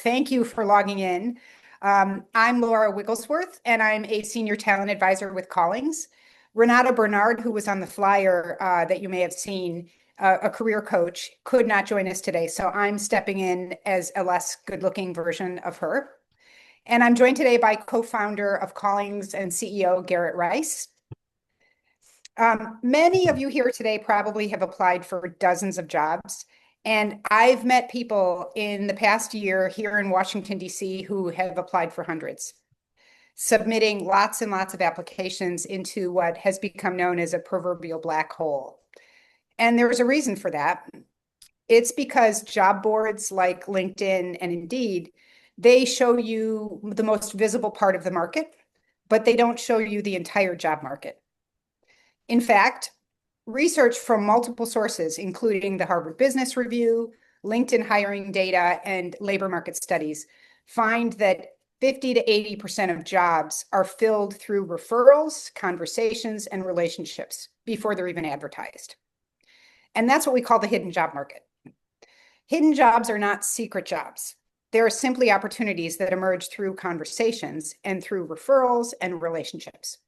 Thank you for logging in. I'm Laura Wigglesworth, and I'm a senior talent advisor with Callings. Renata Bernard, who was on the flyer that you may have seen, a career coach, could not join us today. So I'm stepping in as a less good-looking version of her. And I'm joined today by co-founder of Callings and CEO Garrett Rice. Many of you here today probably have applied for dozens of jobs. And I've met people in the past year here in Washington, D.C., who have applied for hundreds, submitting lots and lots of applications into what has become known as a proverbial black hole. And there's a reason for that. It's because job boards like LinkedIn and Indeed, they show you the most visible part of the market, but they don't show you the entire job market. In fact, research from multiple sources, including the Harvard Business Review, LinkedIn hiring data, and labor market studies, find that 50 to 80% of jobs are filled through referrals, conversations, and relationships before they're even advertised. And that's what we call the hidden job market. Hidden jobs are not secret jobs. They are simply opportunities that emerge through conversations and through referrals and relationships.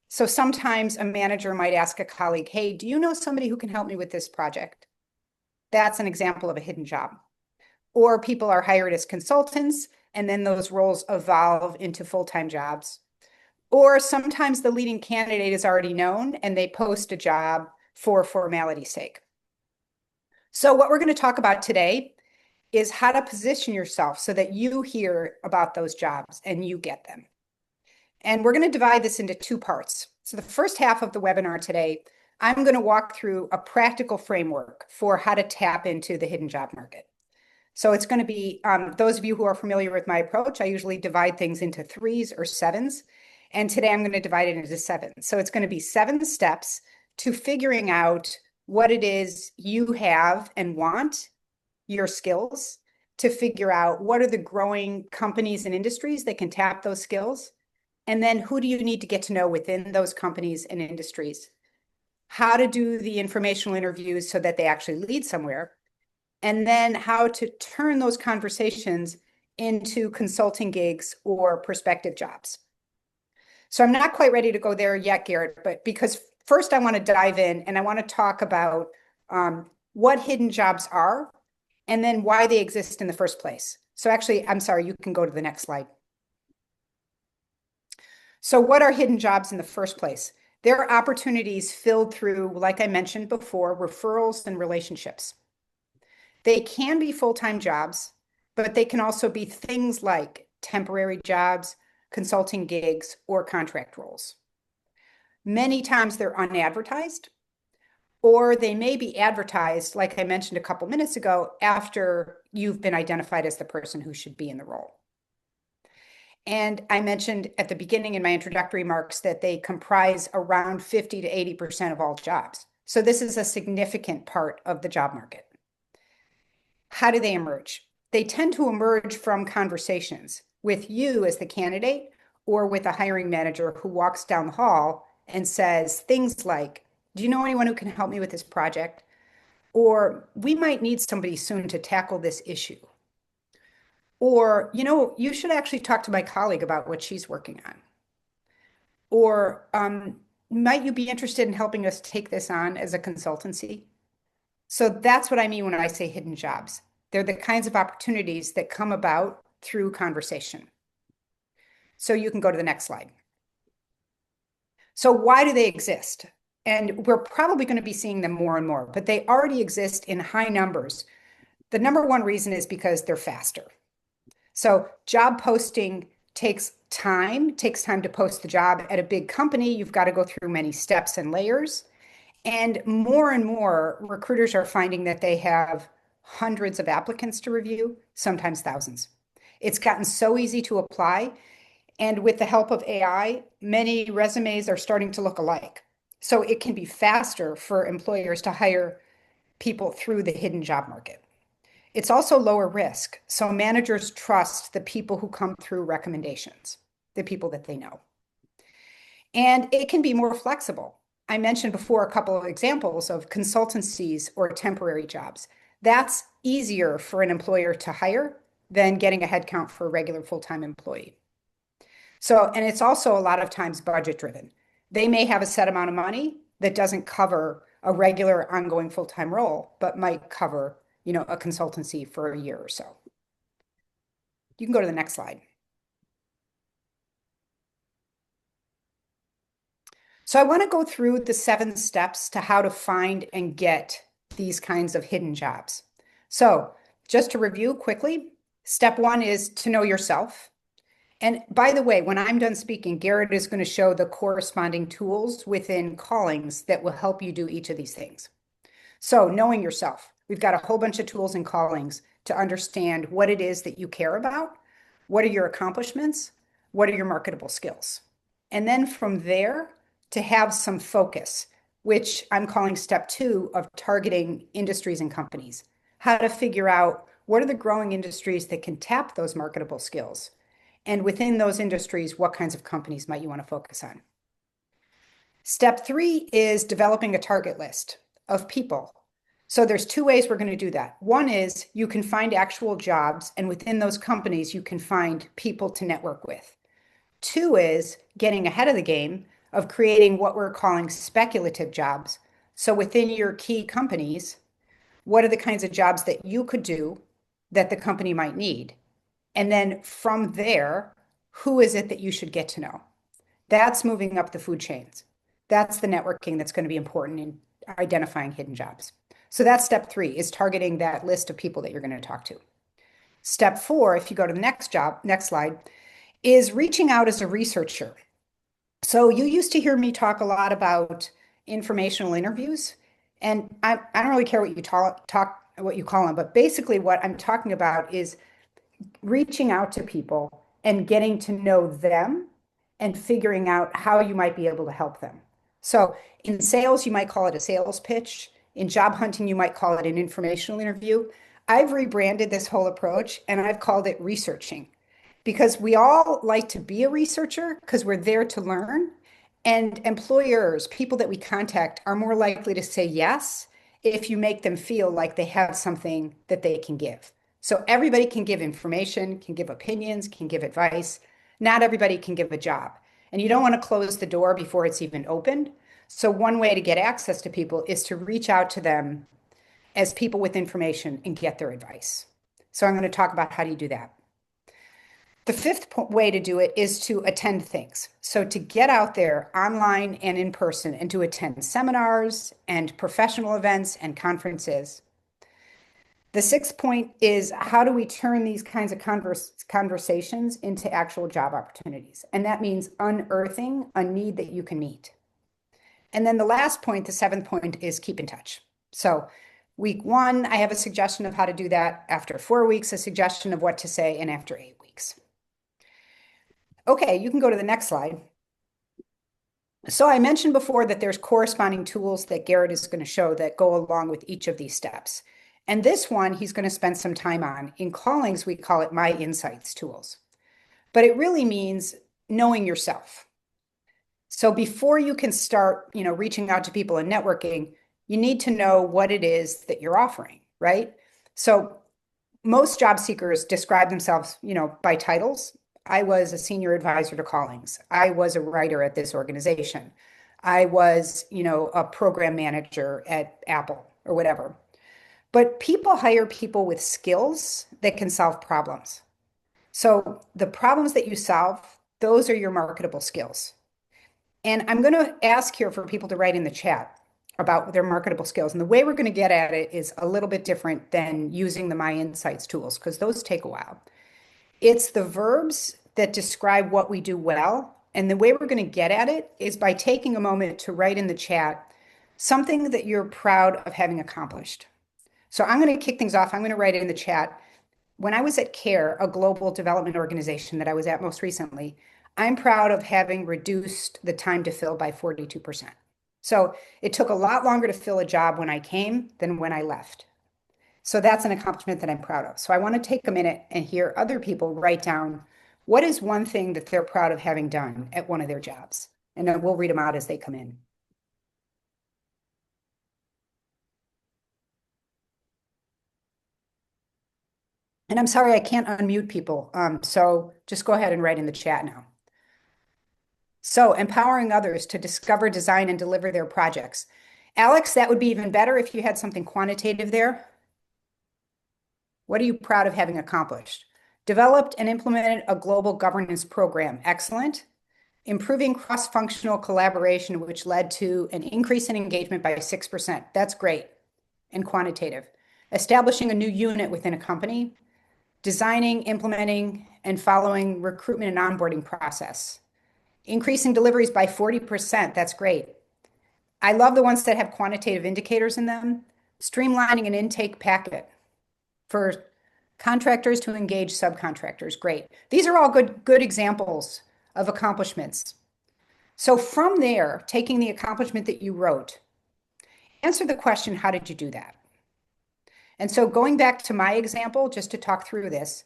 So sometimes a manager might ask a colleague, hey, do you know somebody who can help me with this project? That's an example of a hidden job. Or people are hired as consultants, and then those roles evolve into full-time jobs. Or sometimes the leading candidate is already known, and they post a job for formality's sake. So what we're going to talk about today is how to position yourself so that you hear about those jobs and you get them. And we're going to divide this into two parts. So the first half of the webinar today, I'm going to walk through a practical framework for how to tap into the hidden job market. So it's going to be, those of you who are familiar with my approach, I usually divide things into 3s or 7s. And today I'm going to divide it into 7. So it's going to be 7 steps to figuring out what it is you have and want, your skills, to figure out what are the growing companies and industries that can tap those skills. And then who do you need to get to know within those companies and industries? How to do the informational interviews so that they actually lead somewhere. And then how to turn those conversations into consulting gigs or prospective jobs. So I'm not quite ready to go there yet, Garrett, but because first I want to dive in and I want to talk about what hidden jobs are and then why they exist in the first place. So actually, I'm sorry, you can go to the next slide. So what are hidden jobs in the first place? They're opportunities filled through, like I mentioned before, referrals and relationships. They can be full-time jobs, but they can also be things like temporary jobs, consulting gigs, or contract roles. Many times they're unadvertised, or they may be advertised, like I mentioned a couple minutes ago, after you've been identified as the person who should be in the role. And I mentioned at the beginning in my introductory remarks that they comprise around 50 to 80% of all jobs. So this is a significant part of the job market. How do they emerge? They tend to emerge from conversations with you as the candidate or with a hiring manager who walks down the hall and says things like, do you know anyone who can help me with this project? Or we might need somebody soon to tackle this issue. Or, you should actually talk to my colleague about what she's working on. Or might you be interested in helping us take this on as a consultancy? So that's what I mean when I say hidden jobs. They're the kinds of opportunities that come about through conversation. So you can go to the next slide. So why do they exist? And we're probably going to be seeing them more and more, but they already exist in high numbers. The number one reason is because they're faster. So job posting takes time to post the job. At a big company, you've got to go through many steps and layers. And more recruiters are finding that they have hundreds of applicants to review, sometimes thousands. It's gotten so easy to apply. And with the help of AI, many resumes are starting to look alike. So it can be faster for employers to hire people through the hidden job market. It's also lower risk. So managers trust the people who come through recommendations, the people that they know. And it can be more flexible. I mentioned before a couple of examples of consultancies or temporary jobs. That's easier for an employer to hire than getting a headcount for a regular full-time employee. So, and it's also a lot of times budget driven. They may have a set amount of money that doesn't cover a regular ongoing full-time role, but might cover, a consultancy for a year or so. You can go to the next slide. So I want to go through the 7 steps to how to find and get these kinds of hidden jobs. So just to review quickly, step 1 is to know yourself. And by the way, when I'm done speaking, Garrett is going to show the corresponding tools within Callings that will help you do each of these things. So knowing yourself, we've got a whole bunch of tools in Callings to understand what it is that you care about. What are your accomplishments? What are your marketable skills? And then from there, to have some focus, which I'm calling step 2 of targeting industries and companies. How to figure out what are the growing industries that can tap those marketable skills. And within those industries, what kinds of companies might you want to focus on? Step 3 is developing a target list of people. So there's 2 ways we're going to do that. One is you can find actual jobs, and within those companies, you can find people to network with. 2 is getting ahead of the game of creating what we're calling speculative jobs. So within your key companies, what are the kinds of jobs that you could do that the company might need? And then from there, who is it that you should get to know? That's moving up the food chains. That's the networking that's going to be important in identifying hidden jobs. So that's step 3, is targeting that list of people that you're going to talk to. Step 4, if you go to the next slide, is reaching out as a researcher. So you used to hear me talk a lot about informational interviews, and I don't really care what you what you call them, but basically what I'm talking about is reaching out to people and getting to know them and figuring out how you might be able to help them. So in sales, you might call it a sales pitch. In job hunting, you might call it an informational interview. I've rebranded this whole approach and I've called it researching, because we all like to be a researcher because we're there to learn. And employers, people that we contact, are more likely to say yes if you make them feel like they have something that they can give. So everybody can give information, can give opinions, can give advice. Not everybody can give a job. And you don't want to close the door before it's even opened. So one way to get access to people is to reach out to them as people with information and get their advice. So I'm going to talk about how do you do that. The 5th way to do it is to attend things. So to get out there online and in person and to attend seminars and professional events and conferences. The 6th point is how do we turn these kinds of conversations into actual job opportunities? And that means unearthing a need that you can meet. And then the last point, the 7th point, is keep in touch. So week 1, I have a suggestion of how to do that. After 4 weeks, a suggestion of what to say, and after 8 weeks. Okay, you can go to the next slide. So I mentioned before that there's corresponding tools that Garrett is going to show that go along with each of these steps. And this one he's going to spend some time on. In Callings, we call it My Insights tools. But it really means knowing yourself. So before you can start, reaching out to people and networking, you need to know what it is that you're offering, right? So most job seekers describe themselves, by titles. I was a senior advisor to Callings. I was a writer at this organization. I was, a program manager at Apple or whatever. But people hire people with skills that can solve problems. So the problems that you solve, those are your marketable skills. And I'm going to ask here for people to write in the chat about their marketable skills. And the way we're going to get at it is a little bit different than using the My Insights tools, because those take a while. It's the verbs that describe what we do well. And the way we're going to get at it is by taking a moment to write in the chat something that you're proud of having accomplished. So I'm going to kick things off. I'm going to write it in the chat. When I was at CARE, a global development organization that I was at most recently, I'm proud of having reduced the time to fill by 42%. So it took a lot longer to fill a job when I came than when I left. So that's an accomplishment that I'm proud of. So I want to take a minute and hear other people write down what is one thing that they're proud of having done at one of their jobs. And then we'll read them out as they come in. And I'm sorry, I can't unmute people. So just go ahead and write in the chat now. So empowering others to discover, design, and deliver their projects. Alex, that would be even better if you had something quantitative there. What are you proud of having accomplished? Developed and implemented a global governance program. Excellent. Improving cross-functional collaboration, which led to an increase in engagement by 6%. That's great and quantitative. Establishing a new unit within a company. Designing, implementing, and following recruitment and onboarding process. Increasing deliveries by 40%. That's great. I love the ones that have quantitative indicators in them. Streamlining an intake packet for contractors to engage subcontractors. Great. These are all good examples of accomplishments. So from there, taking the accomplishment that you wrote, answer the question, how did you do that? And so going back to my example, just to talk through this,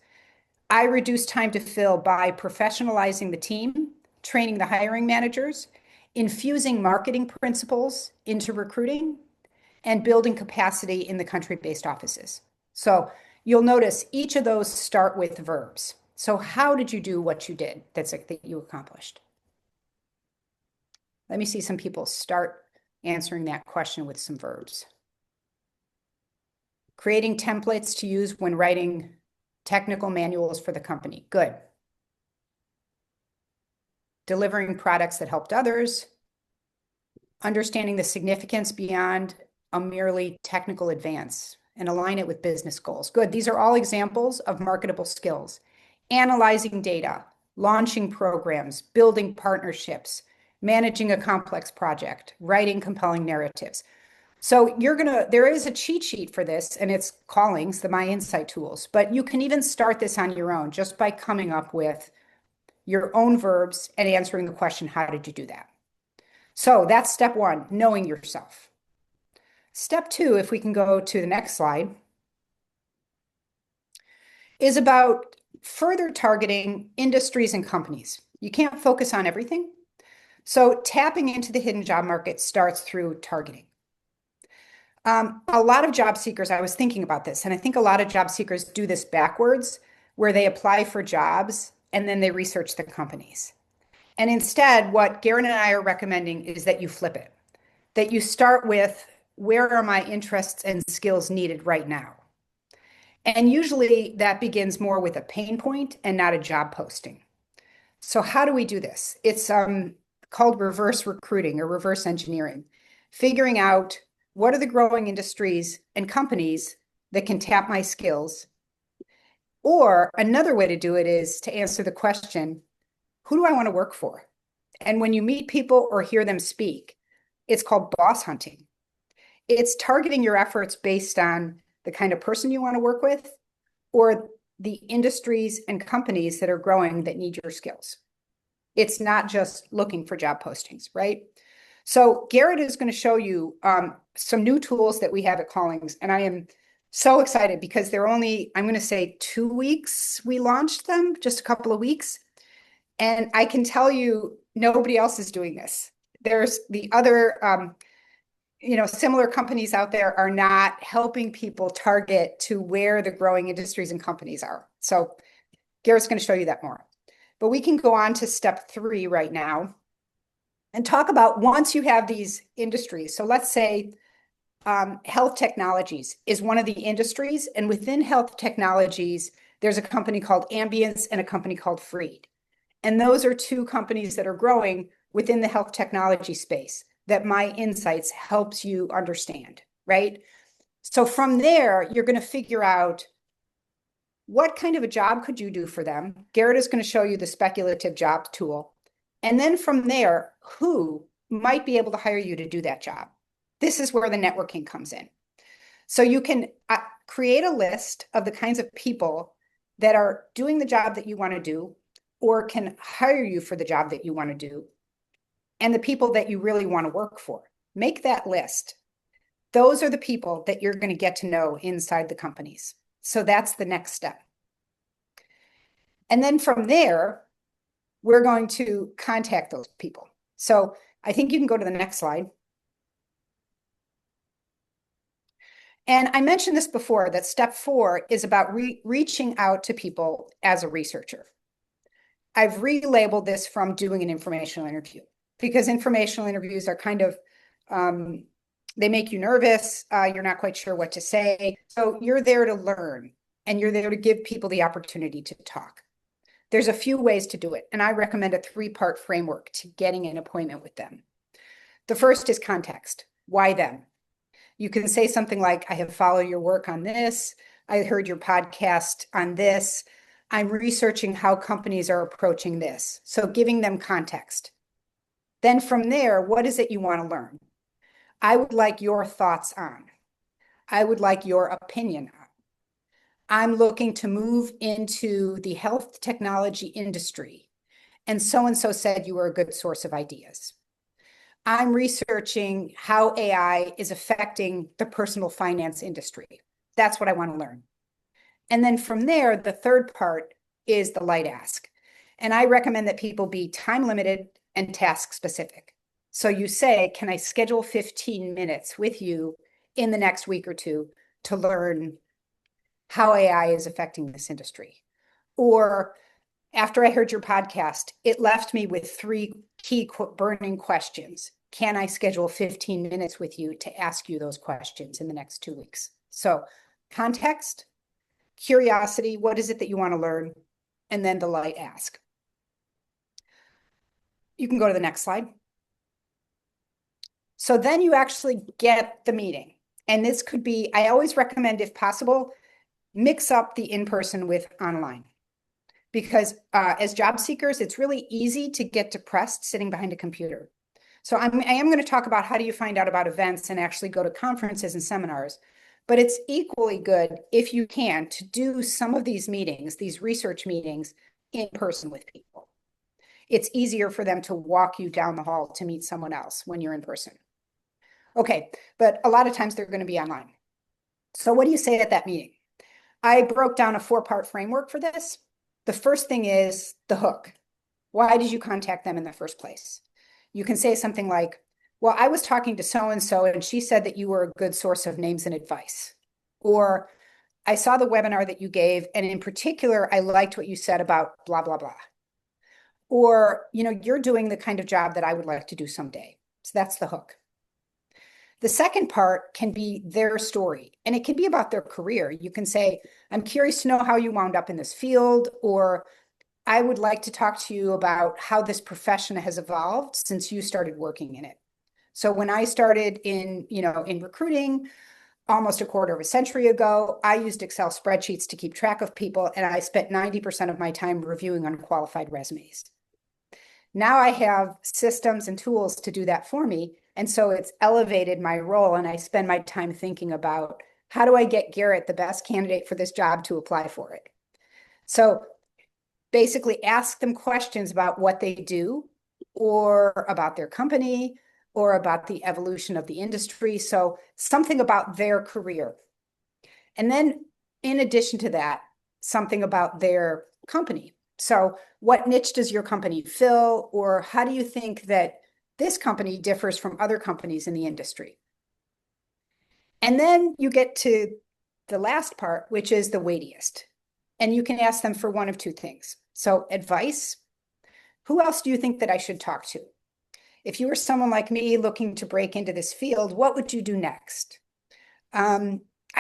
I reduced time to fill by professionalizing the team, training the hiring managers, infusing marketing principles into recruiting, and building capacity in the country-based offices. So you'll notice each of those start with verbs. So how did you do what you did that you accomplished? Let me see some people start answering that question with some verbs. Creating templates to use when writing technical manuals for the company. Good. Delivering products that helped others. Understanding the significance beyond a merely technical advance and align it with business goals. Good. These are all examples of marketable skills. Analyzing data, launching programs, building partnerships, managing a complex project, writing compelling narratives. So there is a cheat sheet for this, and it's Callings, the My Insight tools, but you can even start this on your own just by coming up with your own verbs and answering the question, how did you do that? So that's step one, knowing yourself. Step two, if we can go to the next slide, is about further targeting industries and companies. You can't focus on everything. So tapping into the hidden job market starts through targeting. A lot of job seekers, I was thinking about this, and I think a lot of job seekers do this backwards, where they apply for jobs and then they research the companies. And instead, what Garrett and I are recommending is that you flip it, that you start with, where are my interests and skills needed right now? And usually that begins more with a pain point and not a job posting. So how do we do this? It's called reverse recruiting or reverse engineering, figuring out what are the growing industries and companies that can tap my skills. Or another way to do it is to answer the question, who do I want to work for? And when you meet people or hear them speak, it's called boss hunting. It's targeting your efforts based on the kind of person you want to work with or the industries and companies that are growing that need your skills. It's not just looking for job postings, right? So Garrett is going to show you some new tools that we have at Callings, and I am so excited because they're only, I'm going to say 2 weeks we launched them, just a couple of weeks. And I can tell you, nobody else is doing this. There's the other, similar companies out there are not helping people target to where the growing industries and companies are. So Garrett's going to show you that more. But we can go on to step 3 right now and talk about once you have these industries. So let's say health technologies is one of the industries. And within health technologies, there's a company called Ambience and a company called Freed. And those are 2 companies that are growing within the health technology space that My Insights helps you understand, right? So from there, you're going to figure out what kind of a job could you do for them. Garrett is going to show you the speculative job tool. And then from there, who might be able to hire you to do that job? This is where the networking comes in. So you can create a list of the kinds of people that are doing the job that you want to do or can hire you for the job that you want to do, and the people that you really want to work for. Make that list. Those are the people that you're going to get to know inside the companies. So that's the next step. And then from there, we're going to contact those people. So I think you can go to the next slide. And I mentioned this before, that step 4 is about reaching out to people as a researcher. I've relabeled this from doing an informational interview, because informational interviews are kind of, they make you nervous. You're not quite sure what to say. So you're there to learn, and you're there to give people the opportunity to talk. There's a few ways to do it, and I recommend a 3-part framework to getting an appointment with them. The first is context. Why them? You can say something like, I have followed your work on this. I heard your podcast on this. I'm researching how companies are approaching this. So giving them context. Then from there, what is it you want to learn? I would like your thoughts on. I would like your opinion on. I'm looking to move into the health technology industry, and so said you were a good source of ideas. I'm researching how AI is affecting the personal finance industry. That's what I want to learn. And then from there, the third part is the light ask. And I recommend that people be time limited and task specific. So you say, can I schedule 15 minutes with you in the next week or two to learn how AI is affecting this industry? Or after I heard your podcast, it left me with 3 key burning questions. Can I schedule 15 minutes with you to ask you those questions in the next 2 weeks? So context, curiosity, what is it that you want to learn? And then the light ask. You can go to the next slide. So then you actually get the meeting. And this could be, I always recommend, if possible, mix up the in-person with online. Because as job seekers, it's really easy to get depressed sitting behind a computer. So I am going to talk about how do you find out about events and actually go to conferences and seminars. But it's equally good, if you can, to do some of these meetings, these research meetings, in person with people. It's easier for them to walk you down the hall to meet someone else when you're in person. Okay, but a lot of times they're going to be online. So what do you say at that meeting? I broke down a 4-part framework for this. The first thing is the hook. Why did you contact them in the first place? You can say something like, well, I was talking to so-and-so and she said that you were a good source of names and advice. Or I saw the webinar that you gave, and in particular, I liked what you said about blah, blah, blah. Or, you're doing the kind of job that I would like to do someday. So that's the hook. The second part can be their story, and it can be about their career. You can say, I'm curious to know how you wound up in this field, or I would like to talk to you about how this profession has evolved since you started working in it. So when I started in recruiting almost a quarter of a century ago, I used Excel spreadsheets to keep track of people, and I spent 90% of my time reviewing unqualified resumes. Now I have systems and tools to do that for me. And so it's elevated my role, and I spend my time thinking about, how do I get Garrett, the best candidate for this job, to apply for it? So basically ask them questions about what they do, or about their company, or about the evolution of the industry. So something about their career. And then in addition to that, something about their company. So what niche does your company fill? Or how do you think that this company differs from other companies in the industry? And then you get to the last part, which is the weightiest. And you can ask them for one of 2 things. So advice. Who else do you think that I should talk to? If you were someone like me looking to break into this field, what would you do next? I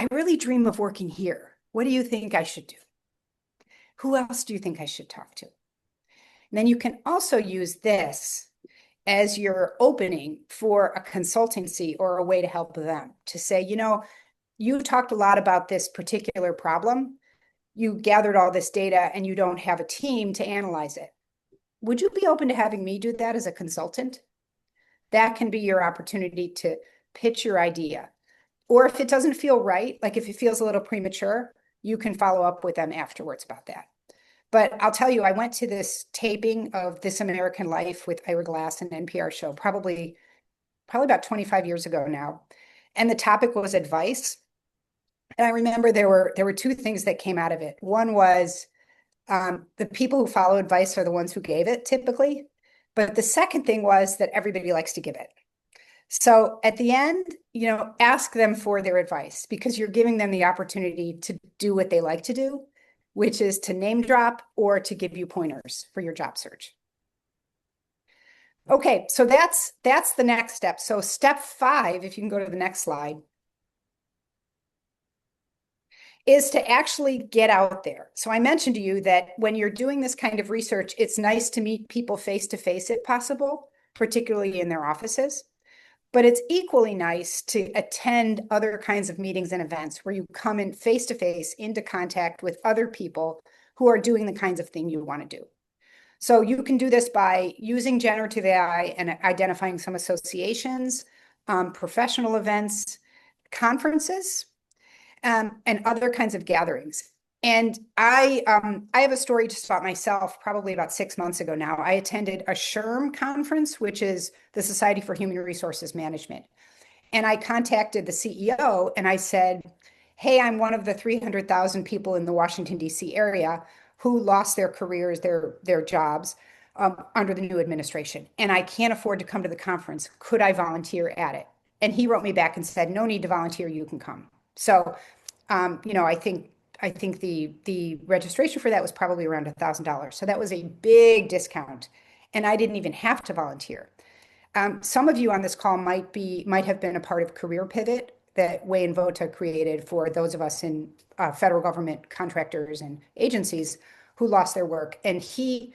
really dream of working here. What do you think I should do? Who else do you think I should talk to? And then you can also use this as your opening for a consultancy or a way to help them, to say, you talked a lot about this particular problem. You gathered all this data and you don't have a team to analyze it. Would you be open to having me do that as a consultant? That can be your opportunity to pitch your idea. Or if it doesn't feel right, like if it feels a little premature, you can follow up with them afterwards about that. But I'll tell you, I went to this taping of This American Life with Ira Glass, an NPR show, probably about 25 years ago now. And the topic was advice. And I remember there were 2 things that came out of it. One was the people who follow advice are the ones who gave it typically. But the second thing was that everybody likes to give it. So at the end, ask them for their advice because you're giving them the opportunity to do what they like to do, which is to name drop or to give you pointers for your job search. Okay, so that's the next step. So step 5, if you can go to the next slide, is to actually get out there. So I mentioned to you that when you're doing this kind of research, it's nice to meet people face to face if possible, particularly in their offices. But it's equally nice to attend other kinds of meetings and events where you come in face to face into contact with other people who are doing the kinds of thing you want to do. So you can do this by using generative AI and identifying some associations, professional events, conferences, and other kinds of gatherings. And I have a story just about myself, probably about 6 months ago now. I attended a SHRM conference, which is the Society for Human Resources Management. And I contacted the CEO and I said, hey, I'm one of the 300,000 people in the Washington, D.C. area who lost their careers, their jobs under the new administration. And I can't afford to come to the conference. Could I volunteer at it? And he wrote me back and said, no need to volunteer, you can come. So, I think the registration for that was probably around $1,000. So that was a big discount. And I didn't even have to volunteer. Some of you on this call might have been a part of Career Pivot that Wayne Vota created for those of us in federal government contractors and agencies who lost their work. And he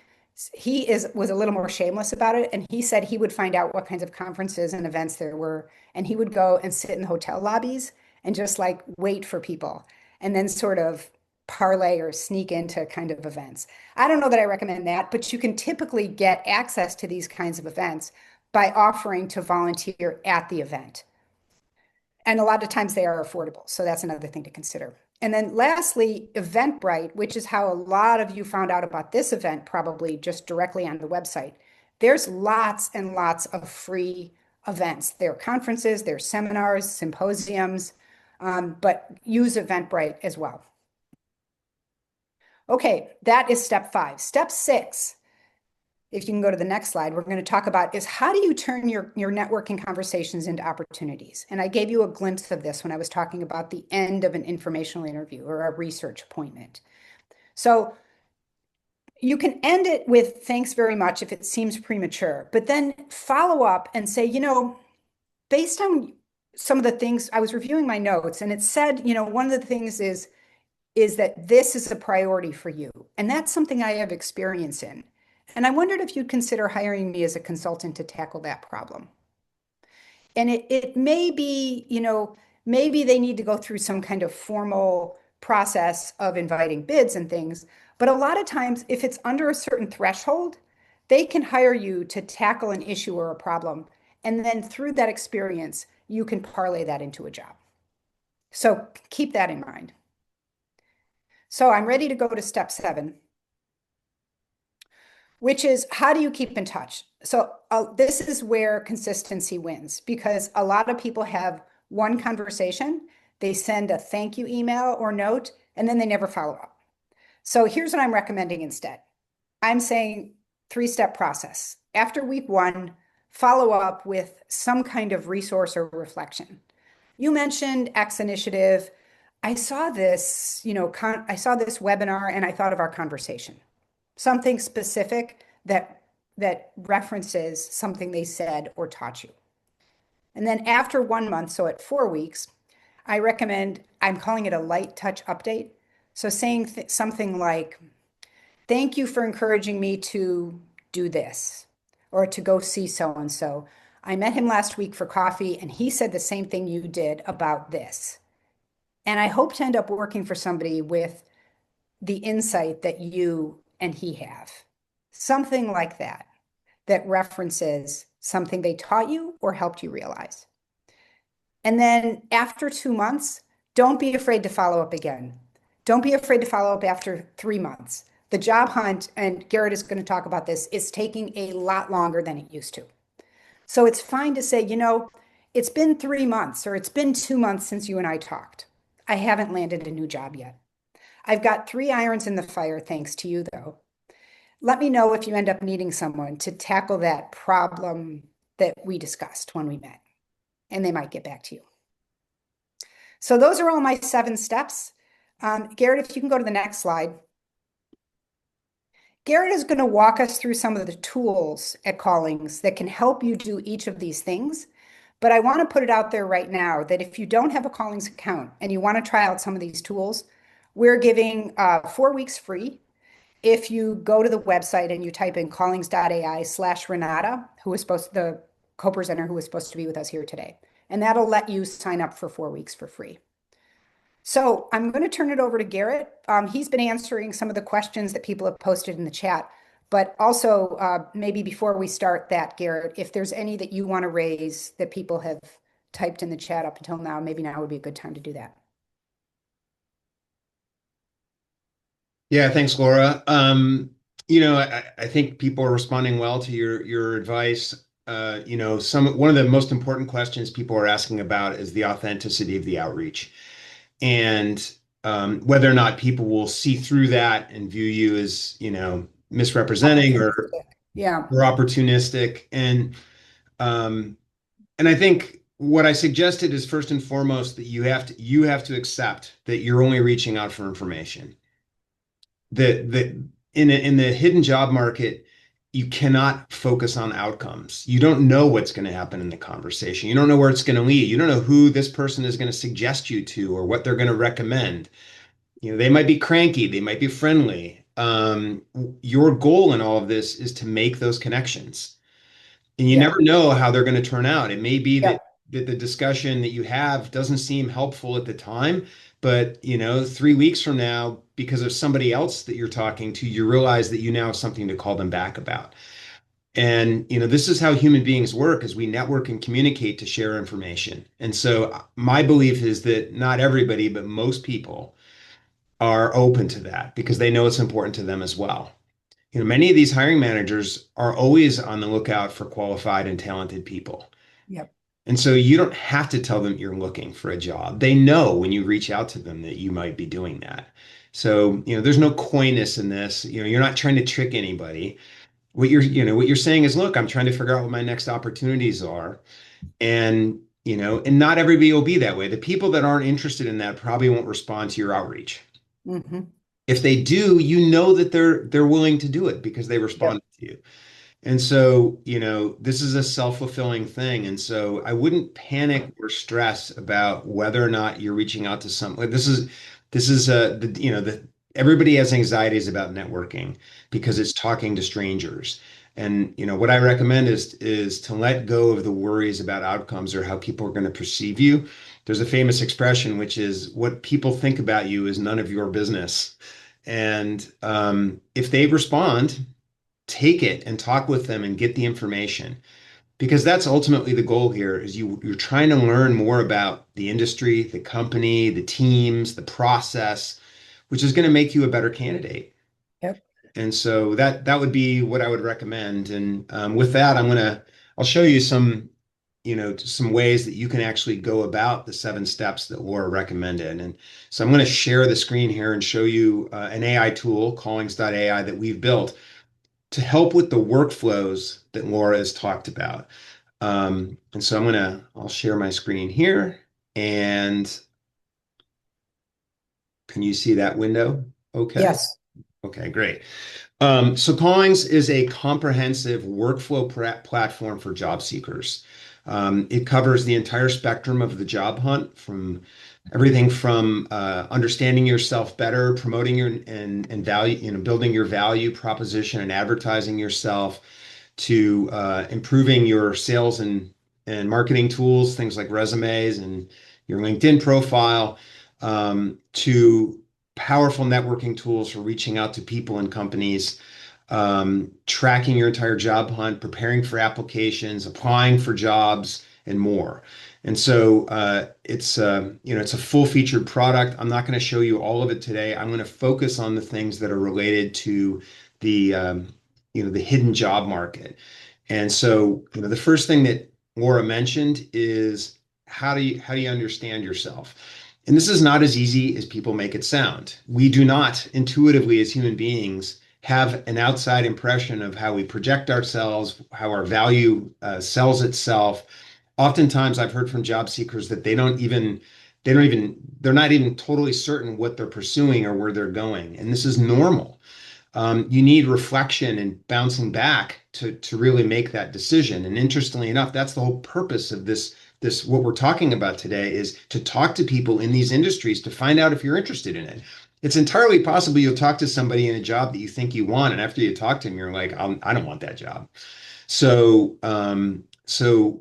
was a little more shameless about it. And he said he would find out what kinds of conferences and events there were. And he would go and sit in the hotel lobbies and just like wait for people and then sort of parlay or sneak into kind of events. I don't know that I recommend that, but you can typically get access to these kinds of events by offering to volunteer at the event. And a lot of times they are affordable. So that's another thing to consider. And then lastly, Eventbrite, which is how a lot of you found out about this event, probably just directly on the website. There's lots and lots of free events. There are conferences, there are seminars, symposiums, but use Eventbrite as well. Okay, that is step 5. Step 6, if you can go to the next slide, we're going to talk about is how do you turn your networking conversations into opportunities? And I gave you a glimpse of this when I was talking about the end of an informational interview or a research appointment. So you can end it with thanks very much if it seems premature, but then follow up and say, based on some of the things, I was reviewing my notes and it said, one of the things is that this is a priority for you. And that's something I have experience in. And I wondered if you'd consider hiring me as a consultant to tackle that problem. And it may be, maybe they need to go through some kind of formal process of inviting bids and things. But a lot of times, if it's under a certain threshold, they can hire you to tackle an issue or a problem. And then through that experience, you can parlay that into a job. So keep that in mind. So I'm ready to go to step 7, which is how do you keep in touch? So this is where consistency wins because a lot of people have one conversation, they send a thank you email or note, and then they never follow up. So here's what I'm recommending instead. I'm saying 3-step process. After week 1, follow up with some kind of resource or reflection. You mentioned X initiative. I saw this, I saw this webinar and I thought of our conversation. Something specific that references something they said or taught you. And then after 1 month, so at 4 weeks, I recommend, I'm calling it a light touch update. So saying something like, thank you for encouraging me to do this or to go see so-and-so. I met him last week for coffee and he said the same thing you did about this. And I hope to end up working for somebody with the insight that you and he have. Something like that, that references something they taught you or helped you realize. And then after 2 months, don't be afraid to follow up again. Don't be afraid to follow up after 3 months. The job hunt, and Garrett is going to talk about this, is taking a lot longer than it used to. So it's fine to say, it's been 3 months or it's been 2 months since you and I talked. I haven't landed a new job yet. I've got 3 irons in the fire, thanks to you, though. Let me know if you end up needing someone to tackle that problem that we discussed when we met. and they might get back to you. So those are all my 7 steps. Garrett, if you can go to the next slide. Garrett is going to walk us through some of the tools at Callings that can help you do each of these things. But I want to put it out there right now that if you don't have a Callings account and you want to try out some of these tools, we're giving 4 weeks free. If you go to the website and you type in Callings.ai/Renata, the co-presenter who was supposed to be with us here today, and that'll let you sign up for 4 weeks for free. So I'm going to turn it over to Garrett. He's been answering some of the questions that people have posted in the chat, but also maybe before we start that, Garrett, if there's any that you want to raise that people have typed in the chat up until now, maybe now would be a good time to do that. Yeah, thanks, Laura. I think people are responding well to your advice. One of the most important questions people are asking about is the authenticity of the outreach, and whether or not people will see through that and view you as, misrepresenting Yeah. or opportunistic. And I think what I suggested is first and foremost that you have to accept that you're only reaching out for information. That in the hidden job market, you cannot focus on outcomes. You don't know what's going to happen in the conversation. You don't know where it's going to lead. You don't know who this person is going to suggest you to or what they're going to recommend. They might be cranky, they might be friendly. Your goal in all of this is to make those connections, and you Yeah. never know how they're going to turn out. It may be Yeah. that the discussion that you have doesn't seem helpful at the time, but 3 weeks from now, because of somebody else that you're talking to, you realize that you now have something to call them back about. And this is how human beings work, as we network and communicate to share information. And so my belief is that not everybody, but most people are open to that because they know it's important to them as well. Many of these hiring managers are always on the lookout for qualified and talented people. Yep. And so you don't have to tell them you're looking for a job. They know when you reach out to them that you might be doing that. So, there's no coyness in this. You're not trying to trick anybody. What you're saying is, look, I'm trying to figure out what my next opportunities are. And not everybody will be that way. The people that aren't interested in that probably won't respond to your outreach. Mm-hmm. If they do, you know that they're willing to do it because they Yep. responded to you. And so, this is a self-fulfilling thing. And so I wouldn't panic or stress about whether or not you're reaching out to someone. Everybody has anxieties about networking because it's talking to strangers. And what I recommend is to let go of the worries about outcomes or how people are going to perceive you. There's a famous expression, which is what people think about you is none of your business. And if they respond, take it and talk with them and get the information, because that's ultimately the goal here is you're trying to learn more about the industry, the company, the teams, the process, which is going to make you a better candidate. Yep. And so that would be what I would recommend. And with that, I'll show you some ways that you can actually go about the 7 steps that Laura recommended. And so I'm going to share the screen here and show you an AI tool, Callings.ai, that we've built to help with the workflows that Laura has talked about. And so I'll share my screen here. And can you see that window? Okay. Yes. Okay, great. So Callings is a comprehensive workflow platform for job seekers. It covers the entire spectrum of the job hunt, from everything from understanding yourself better, promoting your and value, building your value proposition and advertising yourself, to improving your sales and marketing tools, things like resumes and your LinkedIn profile, to powerful networking tools for reaching out to people and companies, tracking your entire job hunt, preparing for applications, applying for jobs, and more. And so it's a full featured product. I'm not going to show you all of it today. I'm going to focus on the things that are related to the hidden job market. And so the first thing that Laura mentioned is how do you understand yourself? And this is not as easy as people make it sound. We do not intuitively, as human beings, have an outside impression of how we project ourselves, how our value sells itself, Oftentimes I've heard from job seekers that they're not even totally certain what they're pursuing or where they're going. And this is normal. You need reflection and bouncing back to really make that decision. And interestingly enough, that's the whole purpose of this what we're talking about today is to talk to people in these industries to find out if you're interested in it. It's entirely possible you'll talk to somebody in a job that you think you want, and after you talk to them, you're like, I don't want that job. So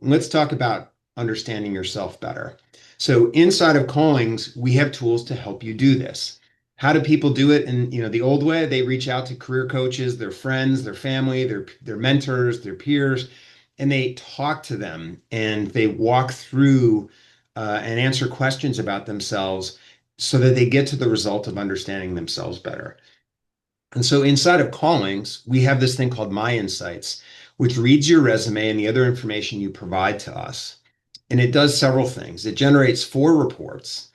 let's talk about understanding yourself better. So inside of Callings, we have tools to help you do this. How do people do it? In the old way, they reach out to career coaches, their friends, their family, their mentors, their peers, and they talk to them and they walk through and answer questions about themselves so that they get to the result of understanding themselves better. And so inside of Callings, we have this thing called My Insights, which reads your resume and the other information you provide to us. And it does several things. It generates 4 reports.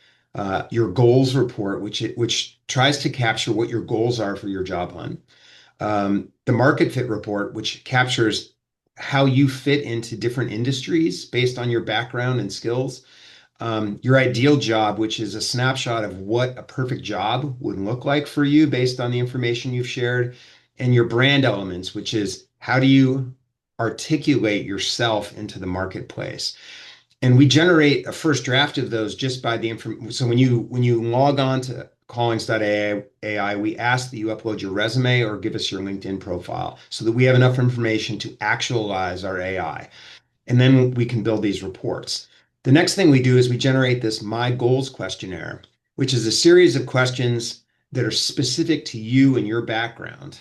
Your goals report, which tries to capture what your goals are for your job hunt. The market fit report, which captures how you fit into different industries based on your background and skills. Your ideal job, which is a snapshot of what a perfect job would look like for you based on the information you've shared, and your brand elements, which is how do you articulate yourself into the marketplace. And we generate a first draft of those just by the information. So when you log on to Callings.ai, we ask that you upload your resume or give us your LinkedIn profile so that we have enough information to actualize our AI. And then we can build these reports. The next thing we do is we generate this My Goals questionnaire, which is a series of questions that are specific to you and your background.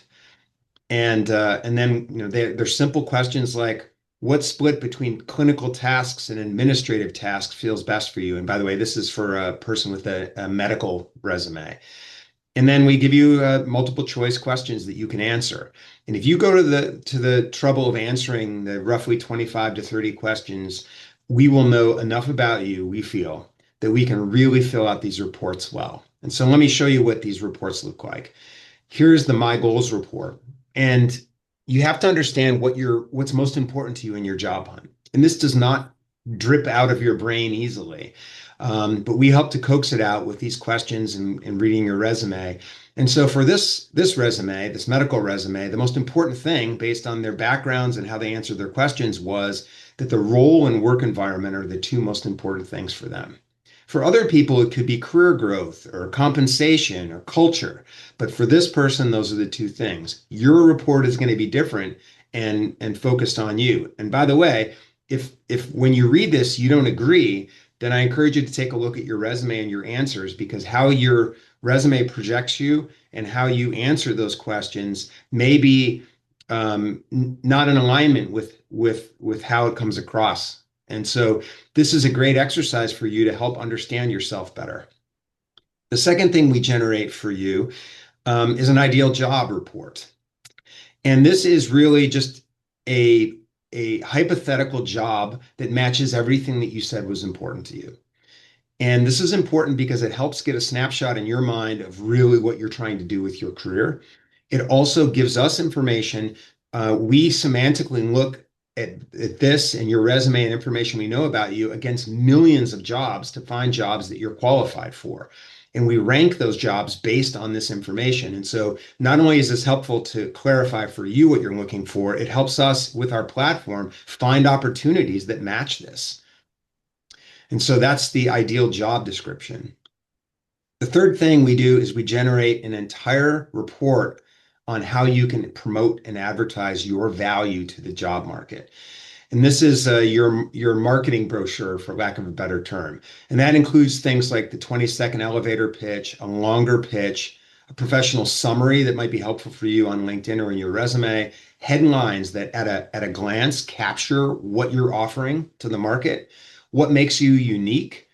And then they're simple questions like what split between clinical tasks and administrative tasks feels best for you? And by the way, this is for a person with a medical resume. And then we give you multiple choice questions that you can answer. And if you go to the trouble of answering the roughly 25 to 30 questions, we will know enough about you, we feel, that we can really fill out these reports well. And so let me show you what these reports look like. Here's the My Goals report. And you have to understand what's most important to you in your job hunt. And this does not drip out of your brain easily. But we help to coax it out with these questions and reading your resume. And so for this resume, this medical resume, the most important thing based on their backgrounds and how they answered their questions was that the role and work environment are the 2 most important things for them. For other people, it could be career growth or compensation or culture. But for this person, those are the 2 things. Your report is going to be different and focused on you. And by the way, if when you read this, you don't agree, then I encourage you to take a look at your resume and your answers, because how your resume projects you and how you answer those questions may be not in alignment with how it comes across. And so this is a great exercise for you to help understand yourself better. The second thing we generate for you is an ideal job report. And this is really just a hypothetical job that matches everything that you said was important to you. And this is important because it helps get a snapshot in your mind of really what you're trying to do with your career. It also gives us information. We semantically look at this and your resume and information we know about you against millions of jobs to find jobs that you're qualified for. And we rank those jobs based on this information. And so not only is this helpful to clarify for you what you're looking for, it helps us with our platform find opportunities that match this. And so that's the ideal job description. The third thing we do is we generate an entire report on how you can promote and advertise your value to the job market. And this is your marketing brochure, for lack of a better term. And that includes things like the 20-second elevator pitch, a longer pitch, a professional summary that might be helpful for you on LinkedIn or in your resume, headlines that at a glance capture what you're offering to the market, what makes you unique,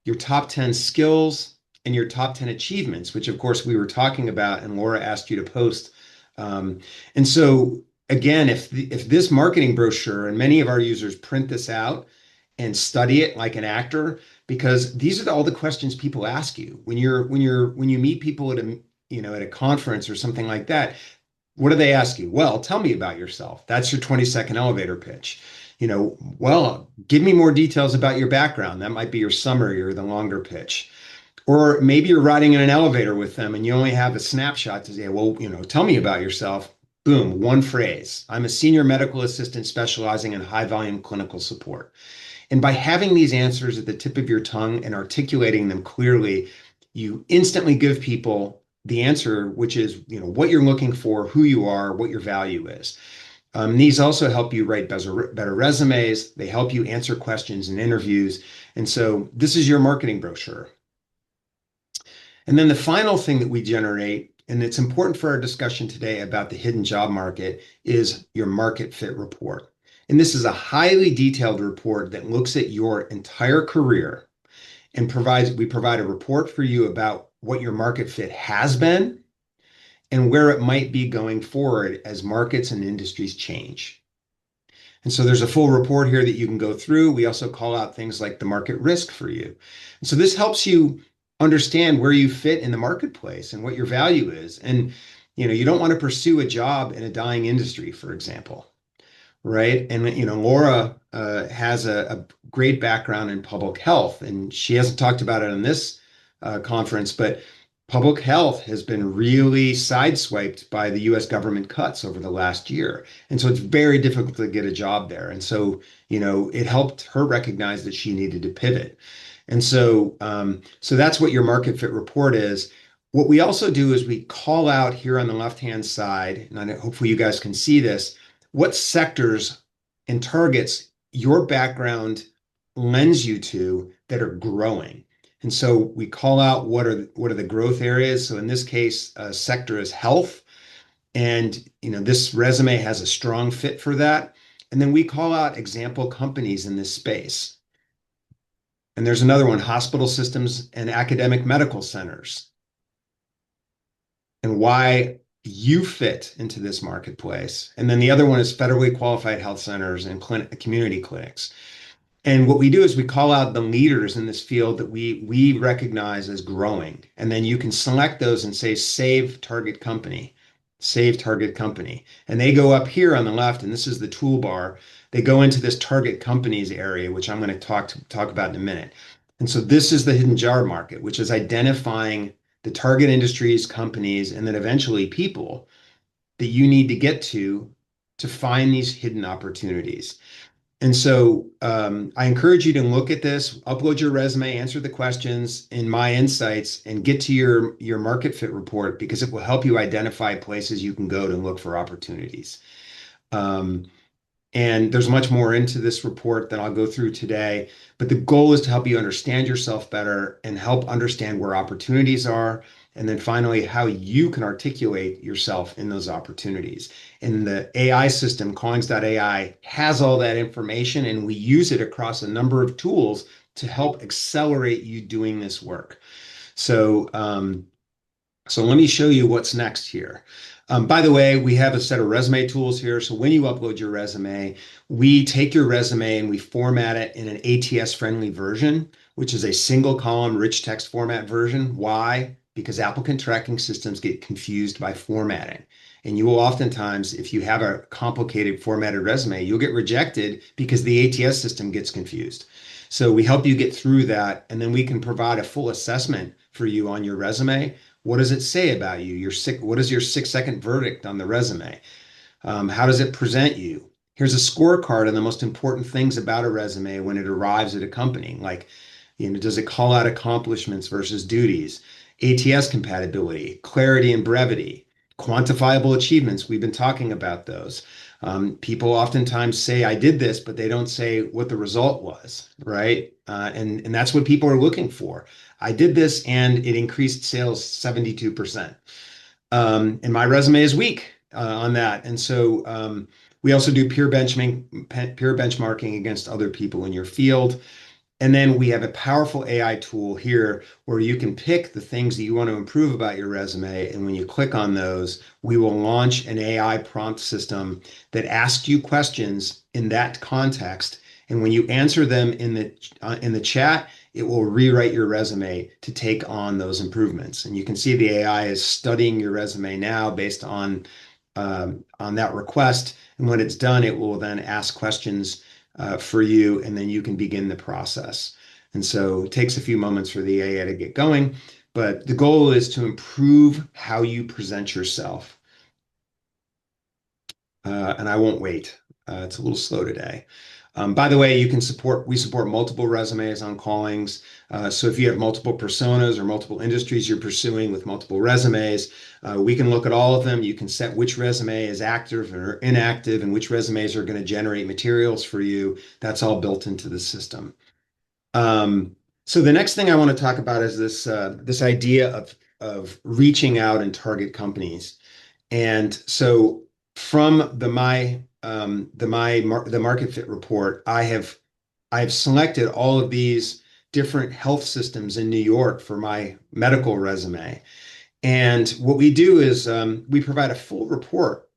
your top 10 skills, and your top 10 achievements, which of course we were talking about and Laura asked you to post. And so again, if this marketing brochure, and many of our users print this out and study it like an actor, because these are all the questions people ask you when you meet people at a conference or something like that. What do they ask you? Well, tell me about yourself. That's your 20-second elevator pitch. Well, give me more details about your background. That might be your summary or the longer pitch. Or maybe you're riding in an elevator with them and you only have a snapshot to say, well, tell me about yourself. Boom, one phrase. I'm a senior medical assistant specializing in high volume clinical support. And by having these answers at the tip of your tongue and articulating them clearly, you instantly give people the answer, which is, what you're looking for, who you are, what your value is. These also help you write better resumes. They help you answer questions in interviews. And so this is your marketing brochure. And then the final thing that we generate, and it's important for our discussion today about the hidden job market, is your market fit report. And this is a highly detailed report that looks at your entire career and we provide a report for you about what your market fit has been and where it might be going forward as markets and industries change. And so there's a full report here that you can go through. We also call out things like the market risk for you. And so this helps you understand where you fit in the marketplace and what your value is. And you don't want to pursue a job in a dying industry, for example, right? And Laura has a great background in public health, and she hasn't talked about it in this conference, but public health has been really sideswiped by the US government cuts over the last year. And so it's very difficult to get a job there. And so, it helped her recognize that she needed to pivot. And so that's what your market fit report is. What we also do is we call out here on the left-hand side, and hopefully you guys can see this, what sectors and targets your background lends you to that are growing. And so we call out what are the growth areas. So in this case, sector is health. And this resume has a strong fit for that. And then we call out example companies in this space. And there's another one, hospital systems and academic medical centers, and why you fit into this marketplace. And then the other one is federally qualified health centers and community clinics. And what we do is we call out the leaders in this field that we recognize as growing. And then you can select those and say, save target company, save target company. And they go up here on the left, and this is the toolbar. They go into this target companies area, which I'm going to talk about in a minute. And so this is the hidden job market, which is identifying the target industries, companies, and then eventually people that you need to get to find these hidden opportunities. And so I encourage you to look at this, upload your resume, answer the questions in My Insights, and get to your market fit report, because it will help you identify places you can go to look for opportunities. And there's much more into this report that I'll go through today, but the goal is to help you understand yourself better and help understand where opportunities are. And then finally, how you can articulate yourself in those opportunities. And the AI system, Callings.ai, has all that information, and we use it across a number of tools to help accelerate you doing this work. So let me show you what's next here. By the way, we have a set of resume tools here. So when you upload your resume, we take your resume and we format it in an ATS-friendly version, which is a single column rich text format version. Why? Because applicant tracking systems get confused by formatting. And you will oftentimes, if you have a complicated formatted resume, you'll get rejected because the ATS system gets confused. So we help you get through that, and then we can provide a full assessment for you on your resume. What does it say about you? What is your 6-second verdict on the resume? How does it present you? Here's a scorecard on the most important things about a resume when it arrives at a company. Like, does it call out accomplishments versus duties? ATS compatibility, clarity and brevity, quantifiable achievements. We've been talking about those. People oftentimes say, I did this, but they don't say what the result was, right? And that's what people are looking for. I did this and it increased sales 72%. And my resume is weak on that. And so we also do peer benchmarking against other people in your field. And then we have a powerful AI tool here where you can pick the things that you want to improve about your resume. And when you click on those, we will launch an AI prompt system that asks you questions in that context. And when you answer them in the chat, it will rewrite your resume to take on those improvements. And you can see the AI is studying your resume now based on that request. And when it's done, it will then ask questions for you, and then you can begin the process. And so it takes a few moments for the AI to get going, but the goal is to improve how you present yourself. And I won't wait. It's a little slow today. By the way, we support multiple resumes on Callings. So if you have multiple personas or multiple industries you're pursuing with multiple resumes, we can look at all of them. You can set which resume is active or inactive and which resumes are going to generate materials for you. That's all built into the system. Um, so the next thing I want to talk about is this idea of reaching out and target companies. And so from the market fit report, I've selected all of these different health systems in New York for my medical resume. And what we do is we provide a full report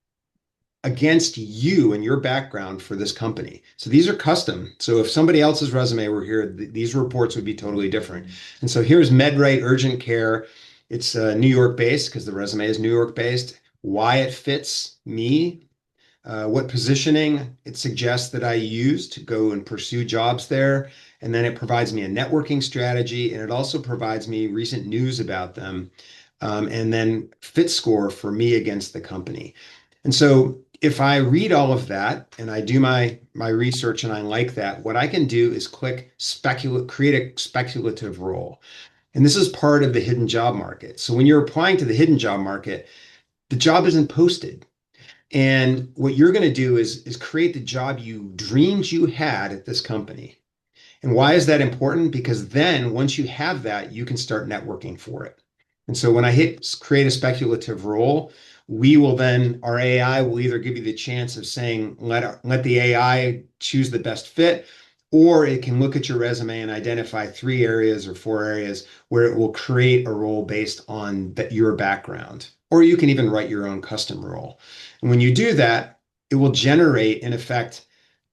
against you and your background for this company. So these are custom. So if somebody else's resume were here, these reports would be totally different. And so here's MedRite Urgent Care. It's New York based because the resume is New York based. Why it fits me, what positioning it suggests that I use to go and pursue jobs there. And then it provides me a networking strategy, and it also provides me recent news about them, and then fit score for me against the company. And so if I read all of that and I do my research and I like that, what I can do is create a speculative role. And this is part of the hidden job market. So when you're applying to the hidden job market, the job isn't posted. And what you're going to do is create the job you dreamed you had at this company. And why is that important? Because then once you have that, you can start networking for it. And so when I hit create a speculative role, our AI will either give you the chance of saying, let the AI choose the best fit, or it can look at your resume and identify 3 areas or 4 areas where it will create a role based on your background. Or you can even write your own custom role. And when you do that, it will generate, in effect,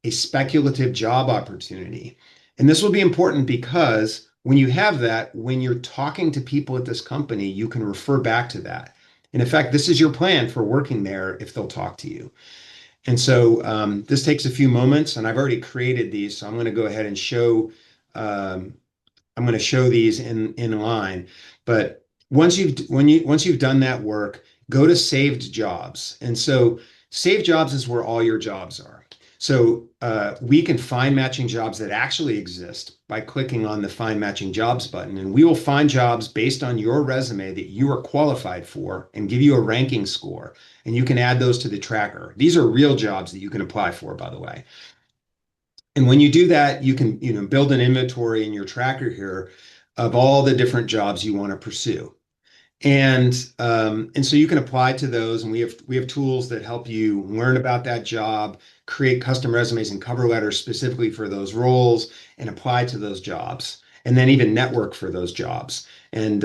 a speculative job opportunity. And this will be important because when you have that, when you're talking to people at this company, you can refer back to that. And in fact, this is your plan for working there if they'll talk to you. And so this takes a few moments, and I've already created these. So I'm going to go ahead and um, I'm going to show these in line. But once you've done that work, go to saved jobs. And so saved jobs is where all your jobs are. So we can find matching jobs that actually exist by clicking on the find matching jobs button. And we will find jobs based on your resume that you are qualified for and give you a ranking score. And you can add those to the tracker. These are real jobs that you can apply for, by the way. And when you do that, you can, build an inventory in your tracker here of all the different jobs you want to pursue. And so you can apply to those, and we have tools that help you learn about that job, create custom resumes and cover letters specifically for those roles, and apply to those jobs, and then even network for those jobs. And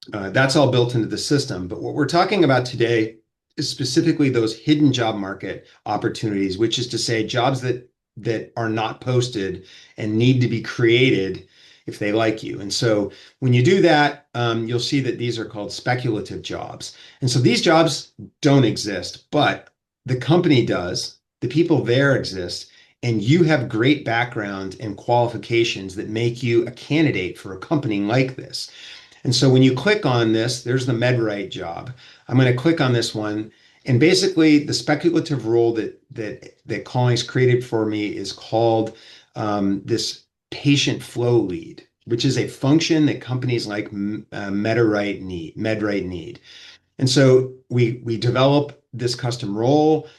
that's all built into the system. But what we're talking about today is specifically those hidden job market opportunities, which is to say jobs that are not posted and need to be created if they like you. And so when you do that, you'll see that these are called speculative jobs. And so these jobs don't exist, but the company does, the people there exist, and you have great background and qualifications that make you a candidate for a company like this. And so when you click on this, there's the MedRite job. I'm going to click on this one. And basically, the speculative role that Callings created for me is called this patient flow lead, which is a function that companies like MedRite need. And so we develop this custom role.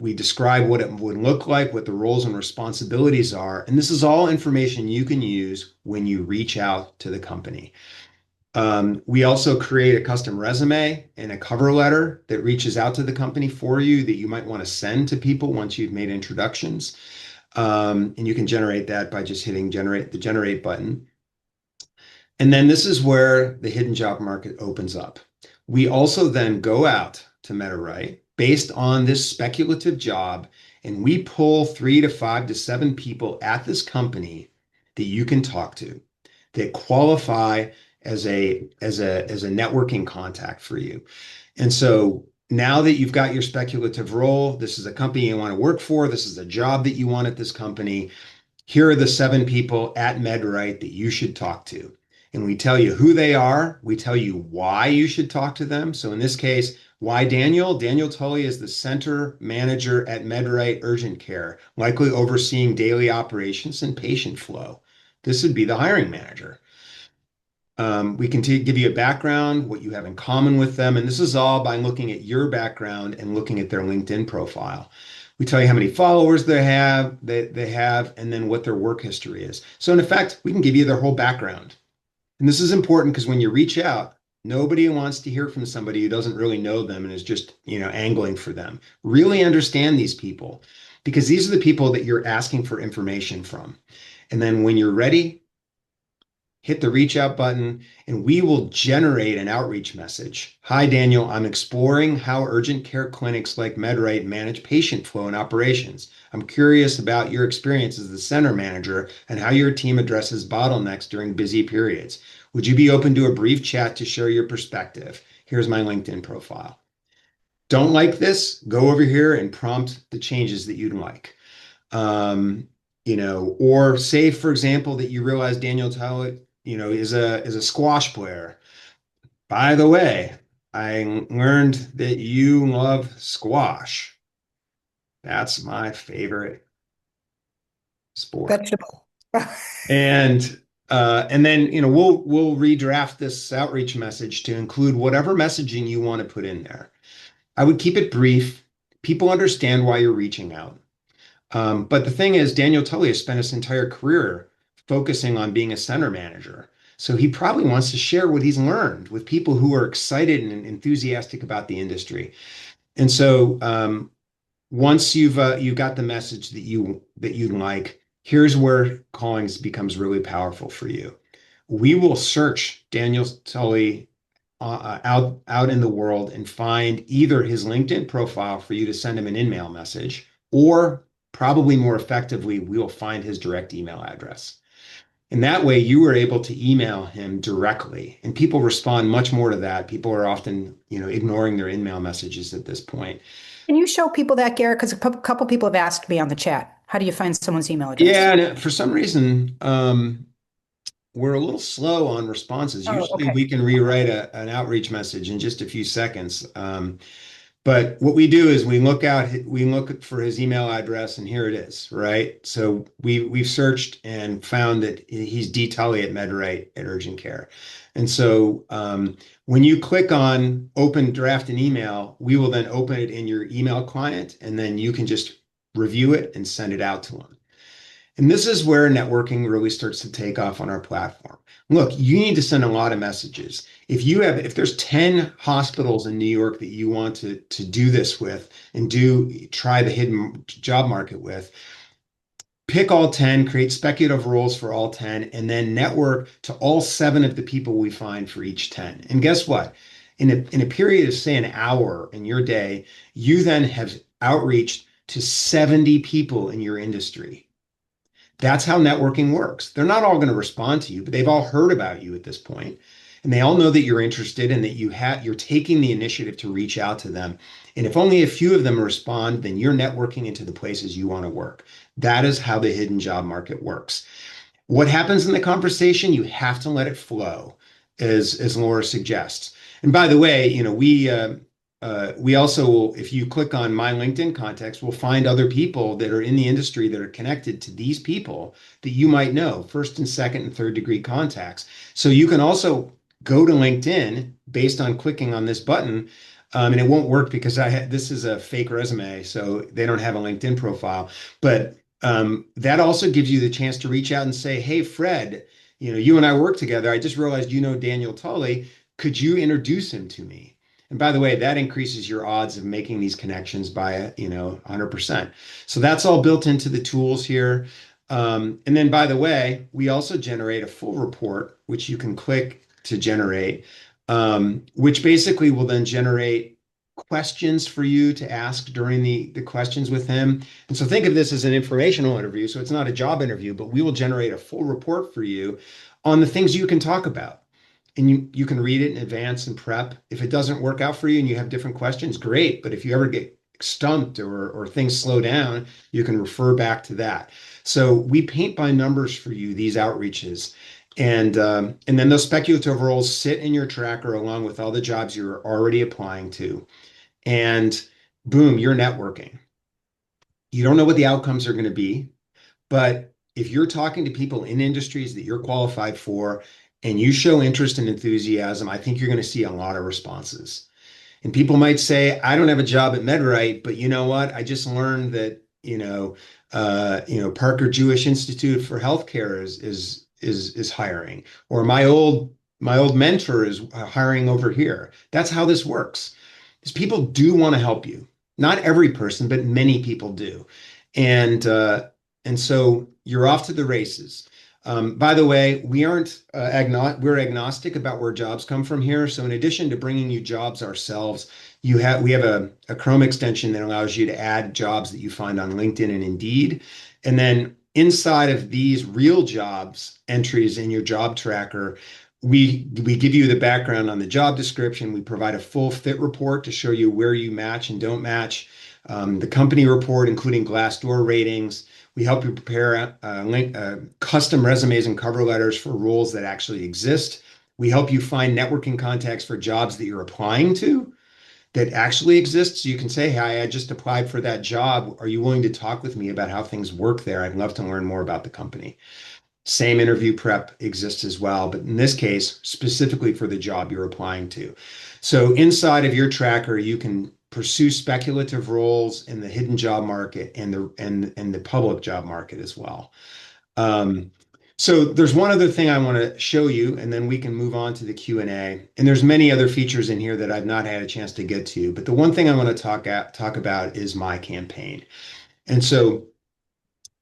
We describe what it would look like, what the roles and responsibilities are, and this is all information you can use when you reach out to the company. We also create a custom resume and a cover letter that reaches out to the company for you that you might want to send to people once you've made introductions. And you can generate that by just hitting the generate button. And then this is where the hidden job market opens up. We also then go out to MetaWrite based on this speculative job, and we pull 3 to 5 to 7 people at this company that you can talk to that qualify as a networking contact for you. And so now that you've got your speculative role, this is a company you want to work for, this is a job that you want at this company. Here are the 7 people at MedRight that you should talk to. And we tell you who they are. We tell you why you should talk to them. So in this case, why Daniel? Daniel Tully is the center manager at MedRight Urgent Care, likely overseeing daily operations and patient flow. This would be the hiring manager. We can give you a background, what you have in common with them, and this is all by looking at your background and looking at their LinkedIn profile. We tell you how many followers they have, and then what their work history is. So in effect, we can give you their whole background. And this is important because when you reach out, nobody wants to hear from somebody who doesn't really know them and is just, angling for them. Really understand these people because these are the people that you're asking for information from. And then when you're ready, hit the reach out button, and we will generate an outreach message. Hi, Daniel. I'm exploring how urgent care clinics like MedRight manage patient flow and operations. I'm curious about your experience as the center manager and how your team addresses bottlenecks during busy periods. Would you be open to a brief chat to share your perspective? Here's my LinkedIn profile. Don't like this? Go over here and prompt the changes that you'd like. Um, or say, for example, that you realize Daniel Talbot, is a squash player. By the way, I learned that you love squash. That's my favorite sport. Vegetable. And then we'll redraft this outreach message to include whatever messaging you want to put in there. I would keep it brief. People understand why you're reaching out. But the thing is, Daniel Tully has spent his entire career focusing on being a center manager. So he probably wants to share what he's learned with people who are excited and enthusiastic about the industry. And so once you've got the message that you'd like, here's where Callings becomes really powerful for you. We will search Daniel Tully out in the world and find either his LinkedIn profile for you to send him an email message, or probably more effectively, we will find his direct email address. And that way you were able to email him directly. And people respond much more to that. People are often, ignoring their email messages at this point. Can you show people that, Garrett? Because a couple people have asked me on the chat. How do you find someone's email address? Yeah, and for some reason, we're a little slow on responses. Oh, Usually okay. we can rewrite an outreach message in just a few seconds. But what we do is we look for his email address, and here it is, right? So we've searched and found that he's D Tully at MedRight at Urgent Care. And so when you click on open draft an email, we will then open it in your email client, and then you can just review it and send it out to him. And this is where networking really starts to take off on our platform. Look, you need to send a lot of messages. If there's 10 hospitals in New York that you want to do this with and try the hidden job market with, pick all 10, create speculative roles for all 10, and then network to all 7 of the people we find for each 10. And guess what? In a period of, say, an hour in your day, you then have outreached to 70 people in your industry. That's how networking works. They're not all going to respond to you, but they've all heard about you at this point, and they all know that you're interested and that you're taking the initiative to reach out to them. And if only a few of them respond, then you're networking into the places you want to work. That is how the hidden job market works. What happens in the conversation? You have to let it flow, as Laura suggests. And by the way, we also will, if you click on my LinkedIn contacts, we'll find other people that are in the industry that are connected to these people that you might know, first and second and third degree contacts. So you can also go to LinkedIn based on clicking on this button. And it won't work because this is a fake resume, so they don't have a LinkedIn profile. But that also gives you the chance to reach out and say, hey, Fred, you and I work together. I just realized you know Daniel Tully. Could you introduce him to me? And by the way, that increases your odds of making these connections by 100%. So that's all built into the tools here. And then, by the way, we also generate a full report, which you can click to generate, which basically will then generate questions for you to ask during the questions with him. And so think of this as an informational interview. So it's not a job interview, but we will generate a full report for you on the things you can talk about. and you can read it in advance and prep. If it doesn't work out for you and you have different questions, great. But if you ever get stumped or things slow down, you can refer back to that. So we paint by numbers for you these outreaches. And then those speculative roles sit in your tracker along with all the jobs you're already applying to. And boom, you're networking. You don't know what the outcomes are going to be, but if you're talking to people in industries that you're qualified for and you show interest and enthusiasm, I think you're going to see a lot of responses. And people might say, I don't have a job at MedRite, but you know what? I just learned that, Parker Jewish Institute for Healthcare is hiring, or my old mentor is hiring over here. That's how this works. Is people do want to help you. Not every person, but many people do. And and so you're off to the races. By the way, we're agnostic about where jobs come from here. So in addition to bringing you jobs ourselves, we have a Chrome extension that allows you to add jobs that you find on LinkedIn and Indeed. And then inside of these real jobs entries in your job tracker, we give you the background on the job description. We provide a full fit report to show you where you match and don't match. The company report, including Glassdoor ratings. We help you prepare custom resumes and cover letters for roles that actually exist. We help you find networking contacts for jobs that you're applying to that actually exist. So you can say, "Hi, I just applied for that job. Are you willing to talk with me about how things work there? I'd love to learn more about the company." Same interview prep exists as well, but in this case, specifically for the job you're applying to. So inside of your tracker, you can pursue speculative roles in the hidden job market and the public job market as well. Um, so there's one other thing I want to show you, and then we can move on to the Q&A. And there's many other features in here that I've not had a chance to get to, but the one thing I want to talk about is my campaign. And so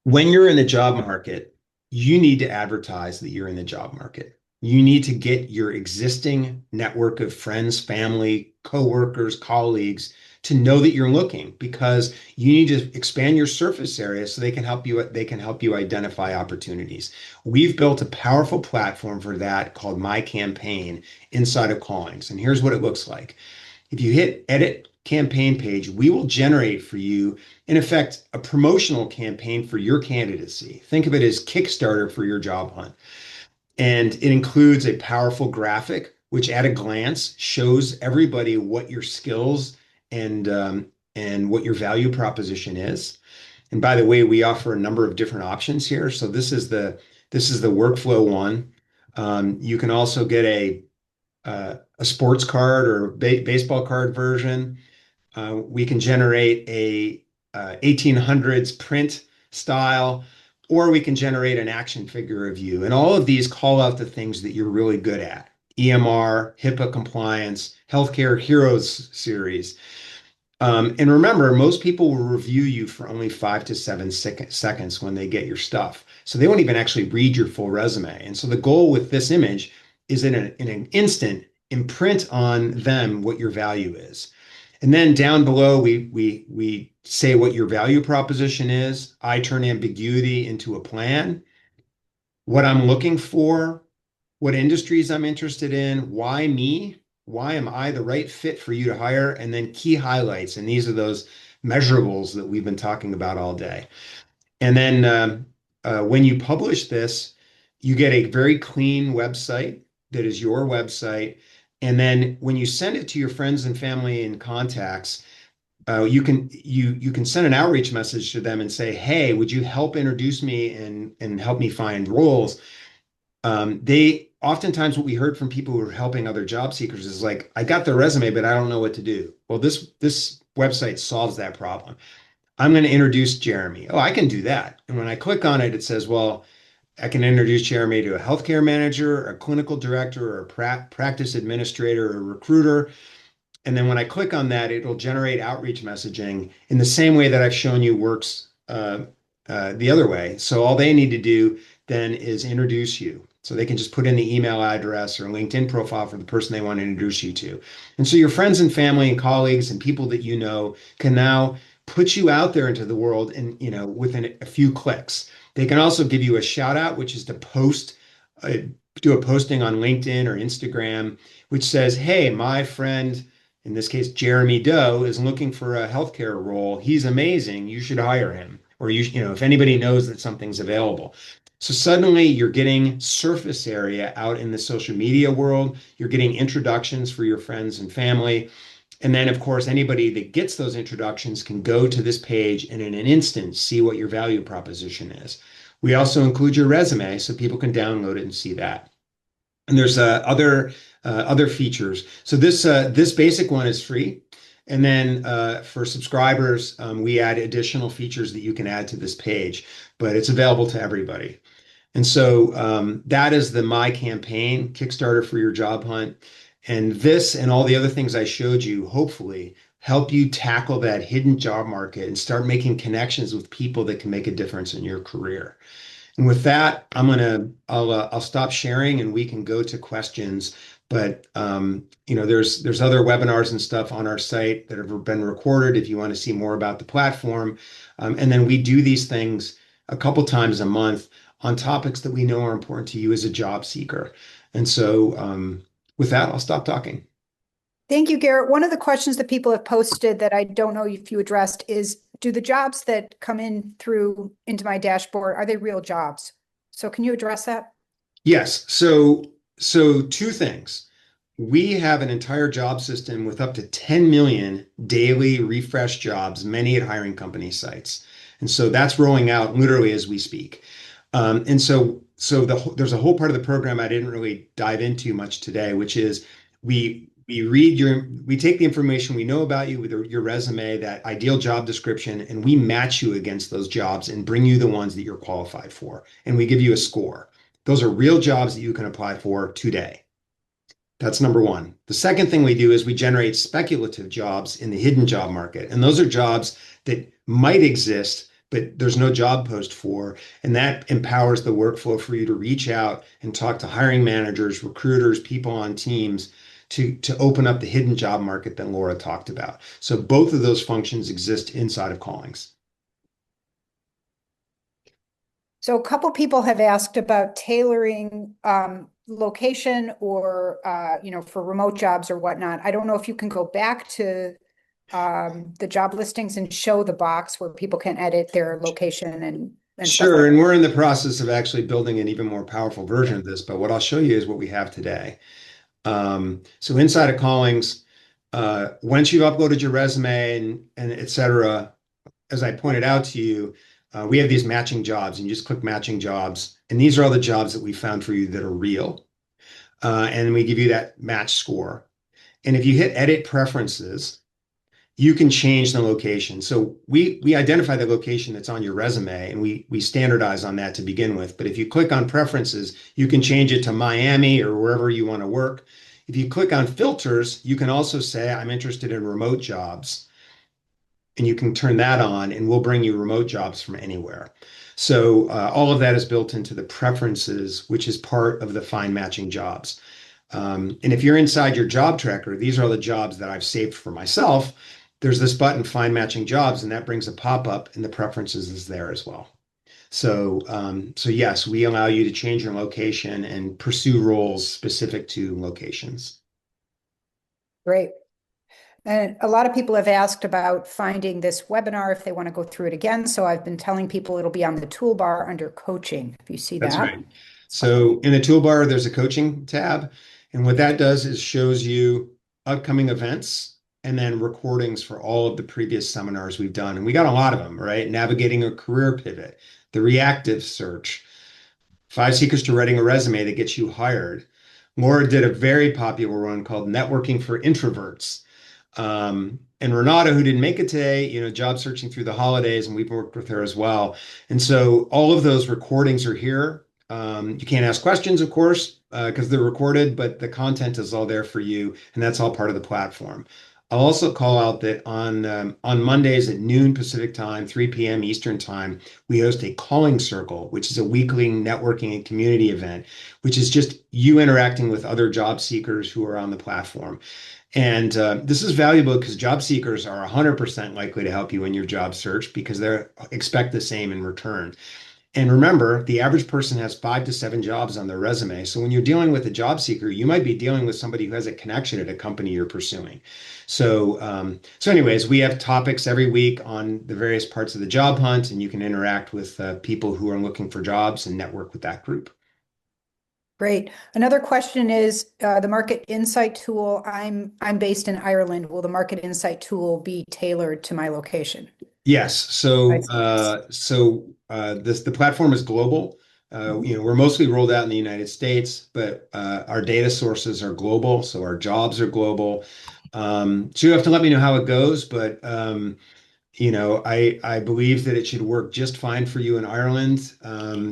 when you're in the job market, you need to advertise that you're in the job market. You need to get your existing network of friends, family, coworkers, colleagues to know that you're looking, because you need to expand your surface area so they can help you identify opportunities. We've built a powerful platform for that called My Campaign inside of Callings. And here's what it looks like. If you hit edit campaign page, we will generate for you, in effect, a promotional campaign for your candidacy. Think of it as Kickstarter for your job hunt. And it includes a powerful graphic, which at a glance shows everybody what your skills and what your value proposition is. And by the way, we offer a number of different options here. So this is the workflow one. You can also get a sports card or baseball card version. We can generate a 1800s print style, or we can generate an action figure of you. And all of these call out the things that you're really good at: EMR, HIPAA compliance, Healthcare Heroes series. And remember, most people will review you for only 5 to 7 seconds when they get your stuff. So they won't even actually read your full resume. And so the goal with this image is in an instant, imprint on them what your value is. And then down below, we say what your value proposition is. I turn ambiguity into a plan, what I'm looking for, what industries I'm interested in, why me, why am I the right fit for you to hire, and then key highlights. And these are those measurables that we've been talking about all day. And then when you publish this, you get a very clean website that is your website. And then when you send it to your friends and family and contacts, you can send an outreach message to them and say, "Hey, would you help introduce me and help me find roles?" They oftentimes, what we heard from people who are helping other job seekers is like, "I got the resume, but I don't know what to do." Well, this website solves that problem. I'm going to introduce Jeremy. Oh, I can do that. And when I click on it, it says, well, I can introduce Jeremy to a healthcare manager, a clinical director, or a practice administrator, or a recruiter. And then when I click on that, it'll generate outreach messaging in the same way that I've shown you works the other way. So all they need to do then is introduce you. So they can just put in the email address or LinkedIn profile for the person they want to introduce you to. And so your friends and family and colleagues and people that you know can now put you out there into the world and within a few clicks. They can also give you a shout out, which is to post do a posting on LinkedIn or Instagram, which says, hey, my friend, in this case, Jeremy Doe, is looking for a healthcare role. He's amazing. You should hire him. Or if anybody knows that something's available. So suddenly you're getting surface area out in the social media world. You're getting introductions for your friends and family. And then, of course, anybody that gets those introductions can go to this page and in an instant see what your value proposition is. We also include your resume so people can download it and see that. And there's other features. So this basic one is free. And then for subscribers, we add additional features that you can add to this page, but it's available to everybody. And so that is the My Campaign Kickstarter for your job hunt. And this and all the other things I showed you, hopefully, help you tackle that hidden job market and start making connections with people that can make a difference in your career. And with that, I'll stop sharing and we can go to questions. But there's other webinars and stuff on our site that have been recorded if you want to see more about the platform. And then we do these things a couple times a month on topics that we know are important to you as a job seeker. And so with that, I'll stop talking. Thank you, Garrett. One of the questions that people have posted that I don't know if you addressed is, do the jobs that come in through into my dashboard, are they real jobs? So can you address that? Yes. So two things. We have an entire job system with up to 10 million daily refresh jobs, many at hiring company sites. And so that's rolling out literally as we speak. There's a whole part of the program I didn't really dive into much today, which is we take the information we know about you with your resume, that ideal job description, and we match you against those jobs and bring you the ones that you're qualified for. And we give you a score. Those are real jobs that you can apply for today. That's number one. The second thing we do is we generate speculative jobs in the hidden job market. And those are jobs that might exist, but there's no job post for. And that empowers the workflow for you to reach out and talk to hiring managers, recruiters, people on teams to open up the hidden job market that Laura talked about. So both of those functions exist inside of Callings. So a couple people have asked about tailoring location or for remote jobs or whatnot. I don't know if you can go back to the job listings and show the box where people can edit their location and stuff Sure, like and that. we're in the process of actually building an even more powerful version of this, but what I'll show you is what we have today. So inside of Callings, once you've uploaded your resume and et cetera, as I pointed out to you, we have these matching jobs, and you just click matching jobs, and these are all the jobs that we found for you that are real. And we give you that match score. And if you hit edit preferences, you can change the location. So we identify the location that's on your resume and we standardize on that to begin with. But if you click on preferences, you can change it to Miami or wherever you want to work. If you click on filters, you can also say, I'm interested in remote jobs. And you can turn that on and we'll bring you remote jobs from anywhere. So all of that is built into the preferences, which is part of the find matching jobs. And if you're inside your job tracker, these are the jobs that I've saved for myself. There's this button, Find Matching Jobs, and that brings a pop-up, and the preferences is there as well. So yes, we allow you to change your location and pursue roles specific to locations. Great. And a lot of people have asked about finding this webinar if they want to go through it again. So I've been telling people it'll be on the toolbar under coaching, if you see That's that. right. So in the toolbar, there's a coaching tab. And what that does is shows you upcoming events and then recordings for all of the previous seminars we've done. And we got a lot of them, right? Navigating a career pivot, the reactive search, 5 secrets to writing a resume that gets you hired. Laura did a very popular one called Networking for Introverts. And Renata, who didn't make it today, job searching through the holidays, and we've worked with her as well. And so all of those recordings are here. You can't ask questions, of course, because they're recorded, but the content is all there for you, and that's all part of the platform. I'll also call out that on Mondays at noon Pacific time, 3 p.m. Eastern time, we host a calling circle, which is a weekly networking and community event, which is just you interacting with other job seekers who are on the platform. And this is valuable because job seekers are 100% likely to help you in your job search because they expect the same in return. And remember, the average person has 5 to 7 jobs on their resume. So when you're dealing with a job seeker, you might be dealing with somebody who has a connection at a company you're pursuing. So anyways, we have topics every week on the various parts of the job hunt, and you can interact with people who are looking for jobs and network with that group. Great. Another question is the Market Insight tool. I'm based in Ireland. Will the Market Insight tool be tailored to my location? Yes. So, Right. the platform is global. We're mostly rolled out in the United States, but our data sources are global, so our jobs are global. So you have to let me know how it goes, but I believe that it should work just fine for you in Ireland.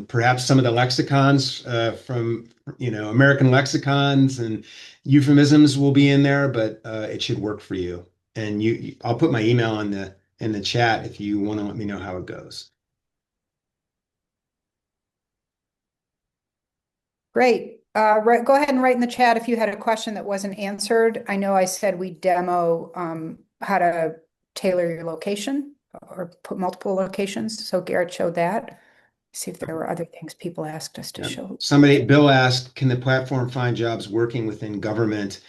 Perhaps some of the lexicons from American lexicons and euphemisms will be in there, but it should work for you. And I'll put my email in the chat if you want to let me know how it goes. Great. Go ahead and write in the chat if you had a question that wasn't answered. I know I said we demo how to tailor your location or put multiple locations. So Garrett showed that. See if there were other things people asked us to Yeah. show. Bill asked, can the platform find jobs working within government?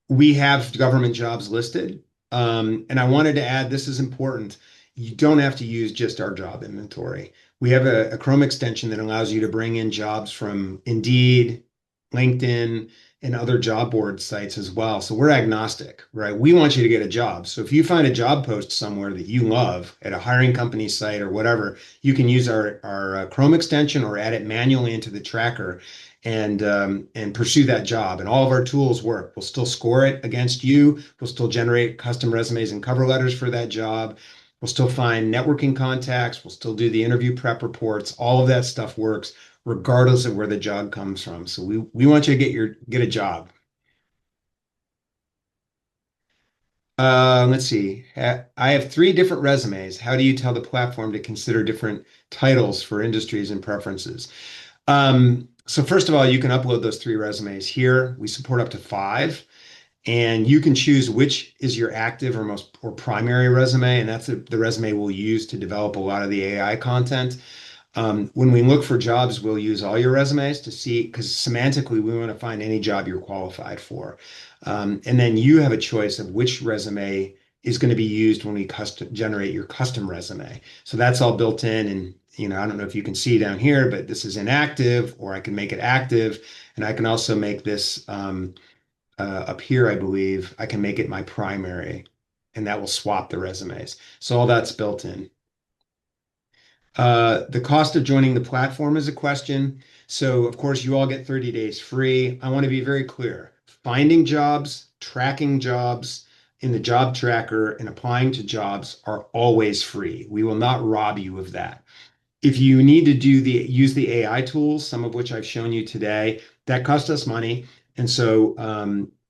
We have government jobs listed. And I wanted to add, this is important. You don't have to use just our job inventory. We have a Chrome extension that allows you to bring in jobs from Indeed, LinkedIn, and other job board sites as well. So we're agnostic, right? We want you to get a job. So if you find a job post somewhere that you love at a hiring company site or whatever, you can use our Chrome extension or add it manually into the tracker and pursue that job. And all of our tools work. We'll still score it against you. We'll still generate custom resumes and cover letters for that job. We'll still find networking contacts. We'll still do the interview prep reports. All of that stuff works regardless of where the job comes from. So we want you to get a job. Let's see. I have 3 different resumes. How do you tell the platform to consider different titles for industries and preferences? So first of all, you can upload those 3 resumes here. We support up to 5, and you can choose which is your active or primary resume, and that's the resume we'll use to develop a lot of the AI content. When we look for jobs, we'll use all your resumes to see, because semantically, we want to find any job you're qualified for. And then you have a choice of which resume is going to be used when we generate your custom resume. So that's all built in. And, I don't know if you can see down here, but this is inactive, or I can make it active. And I can also make this up here, I believe, I can make it my primary, and that will swap the resumes. So all that's built in. The cost of joining the platform is a question. So, of course, you all get 30 days free. I want to be very clear. Finding jobs, tracking jobs in the job tracker, and applying to jobs are always free. We will not rob you of that. If you need to use the AI tools, some of which I've shown you today, that costs us money. And so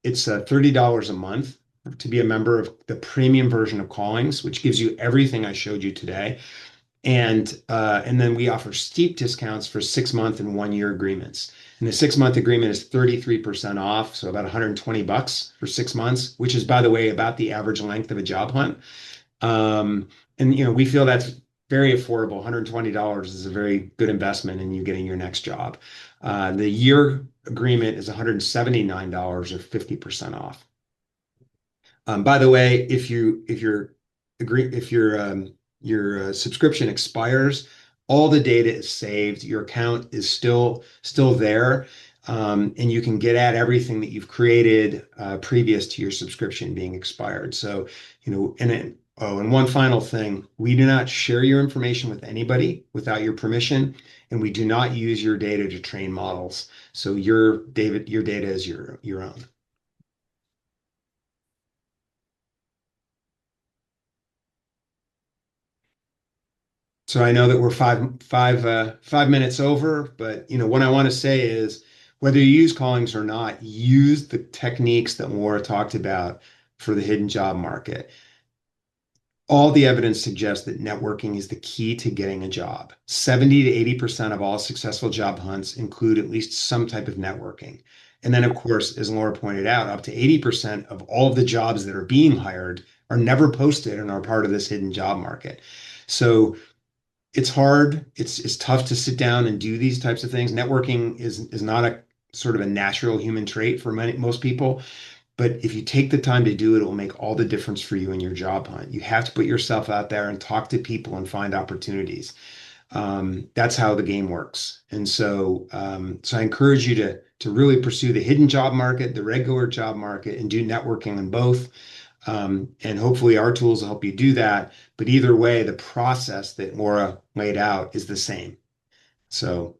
it's $30 a month to be a member of the premium version of Callings, which gives you everything I showed you today. And then we offer steep discounts for 6-month and 1-year agreements. And the 6-month agreement is 33% off, so about $120 for 6 months, which is, by the way, about the average length of a job hunt. And we feel that's very affordable. $120 is a very good investment in you getting your next job. The year agreement is $179 or 50% off. By the way, if your subscription expires, all the data is saved. Your account is still there, and you can get at everything that you've created previous to your subscription being expired. So, and one final thing, we do not share your information with anybody without your permission, and we do not use your data to train models. So your data is your own. So I know that we're 5 minutes over, but what I want to say is whether you use callings or not, use the techniques that Laura talked about for the hidden job market. All the evidence suggests that networking is the key to getting a job. 70 to 80% of all successful job hunts include at least some type of networking. And then, of course, as Laura pointed out, up to 80% of all of the jobs that are being hired are never posted and are part of this hidden job market. So it's hard. It's tough to sit down and do these types of things. Networking is not a sort of a natural human trait for most people. But if you take the time to do it, it will make all the difference for you in your job hunt. You have to put yourself out there and talk to people and find opportunities. That's how the game works. And so I encourage you to really pursue the hidden job market, the regular job market, and do networking in both. And hopefully our tools will help you do that. But either way, the process that Maura laid out is the same. So,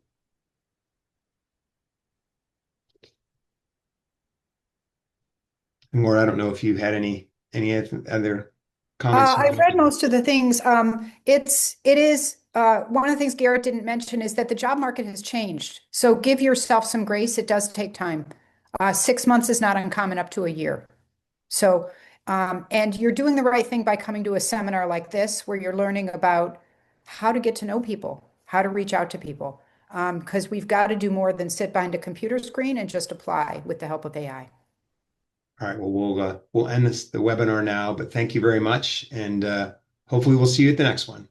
Maura, I don't know if you had any other comments you I've wanted read to. most of the things. It is one of the things Garrett didn't mention is that the job market has changed. So give yourself some grace. It does take time. 6 months is not uncommon, up to a year. So, and you're doing the right thing by coming to a seminar like this, where you're learning about how to get to know people, how to reach out to people, because we've got to do more than sit behind a computer screen and just apply with the help of AI. All right, well, we'll end the webinar now, but thank you very much, and hopefully we'll see you at the next one.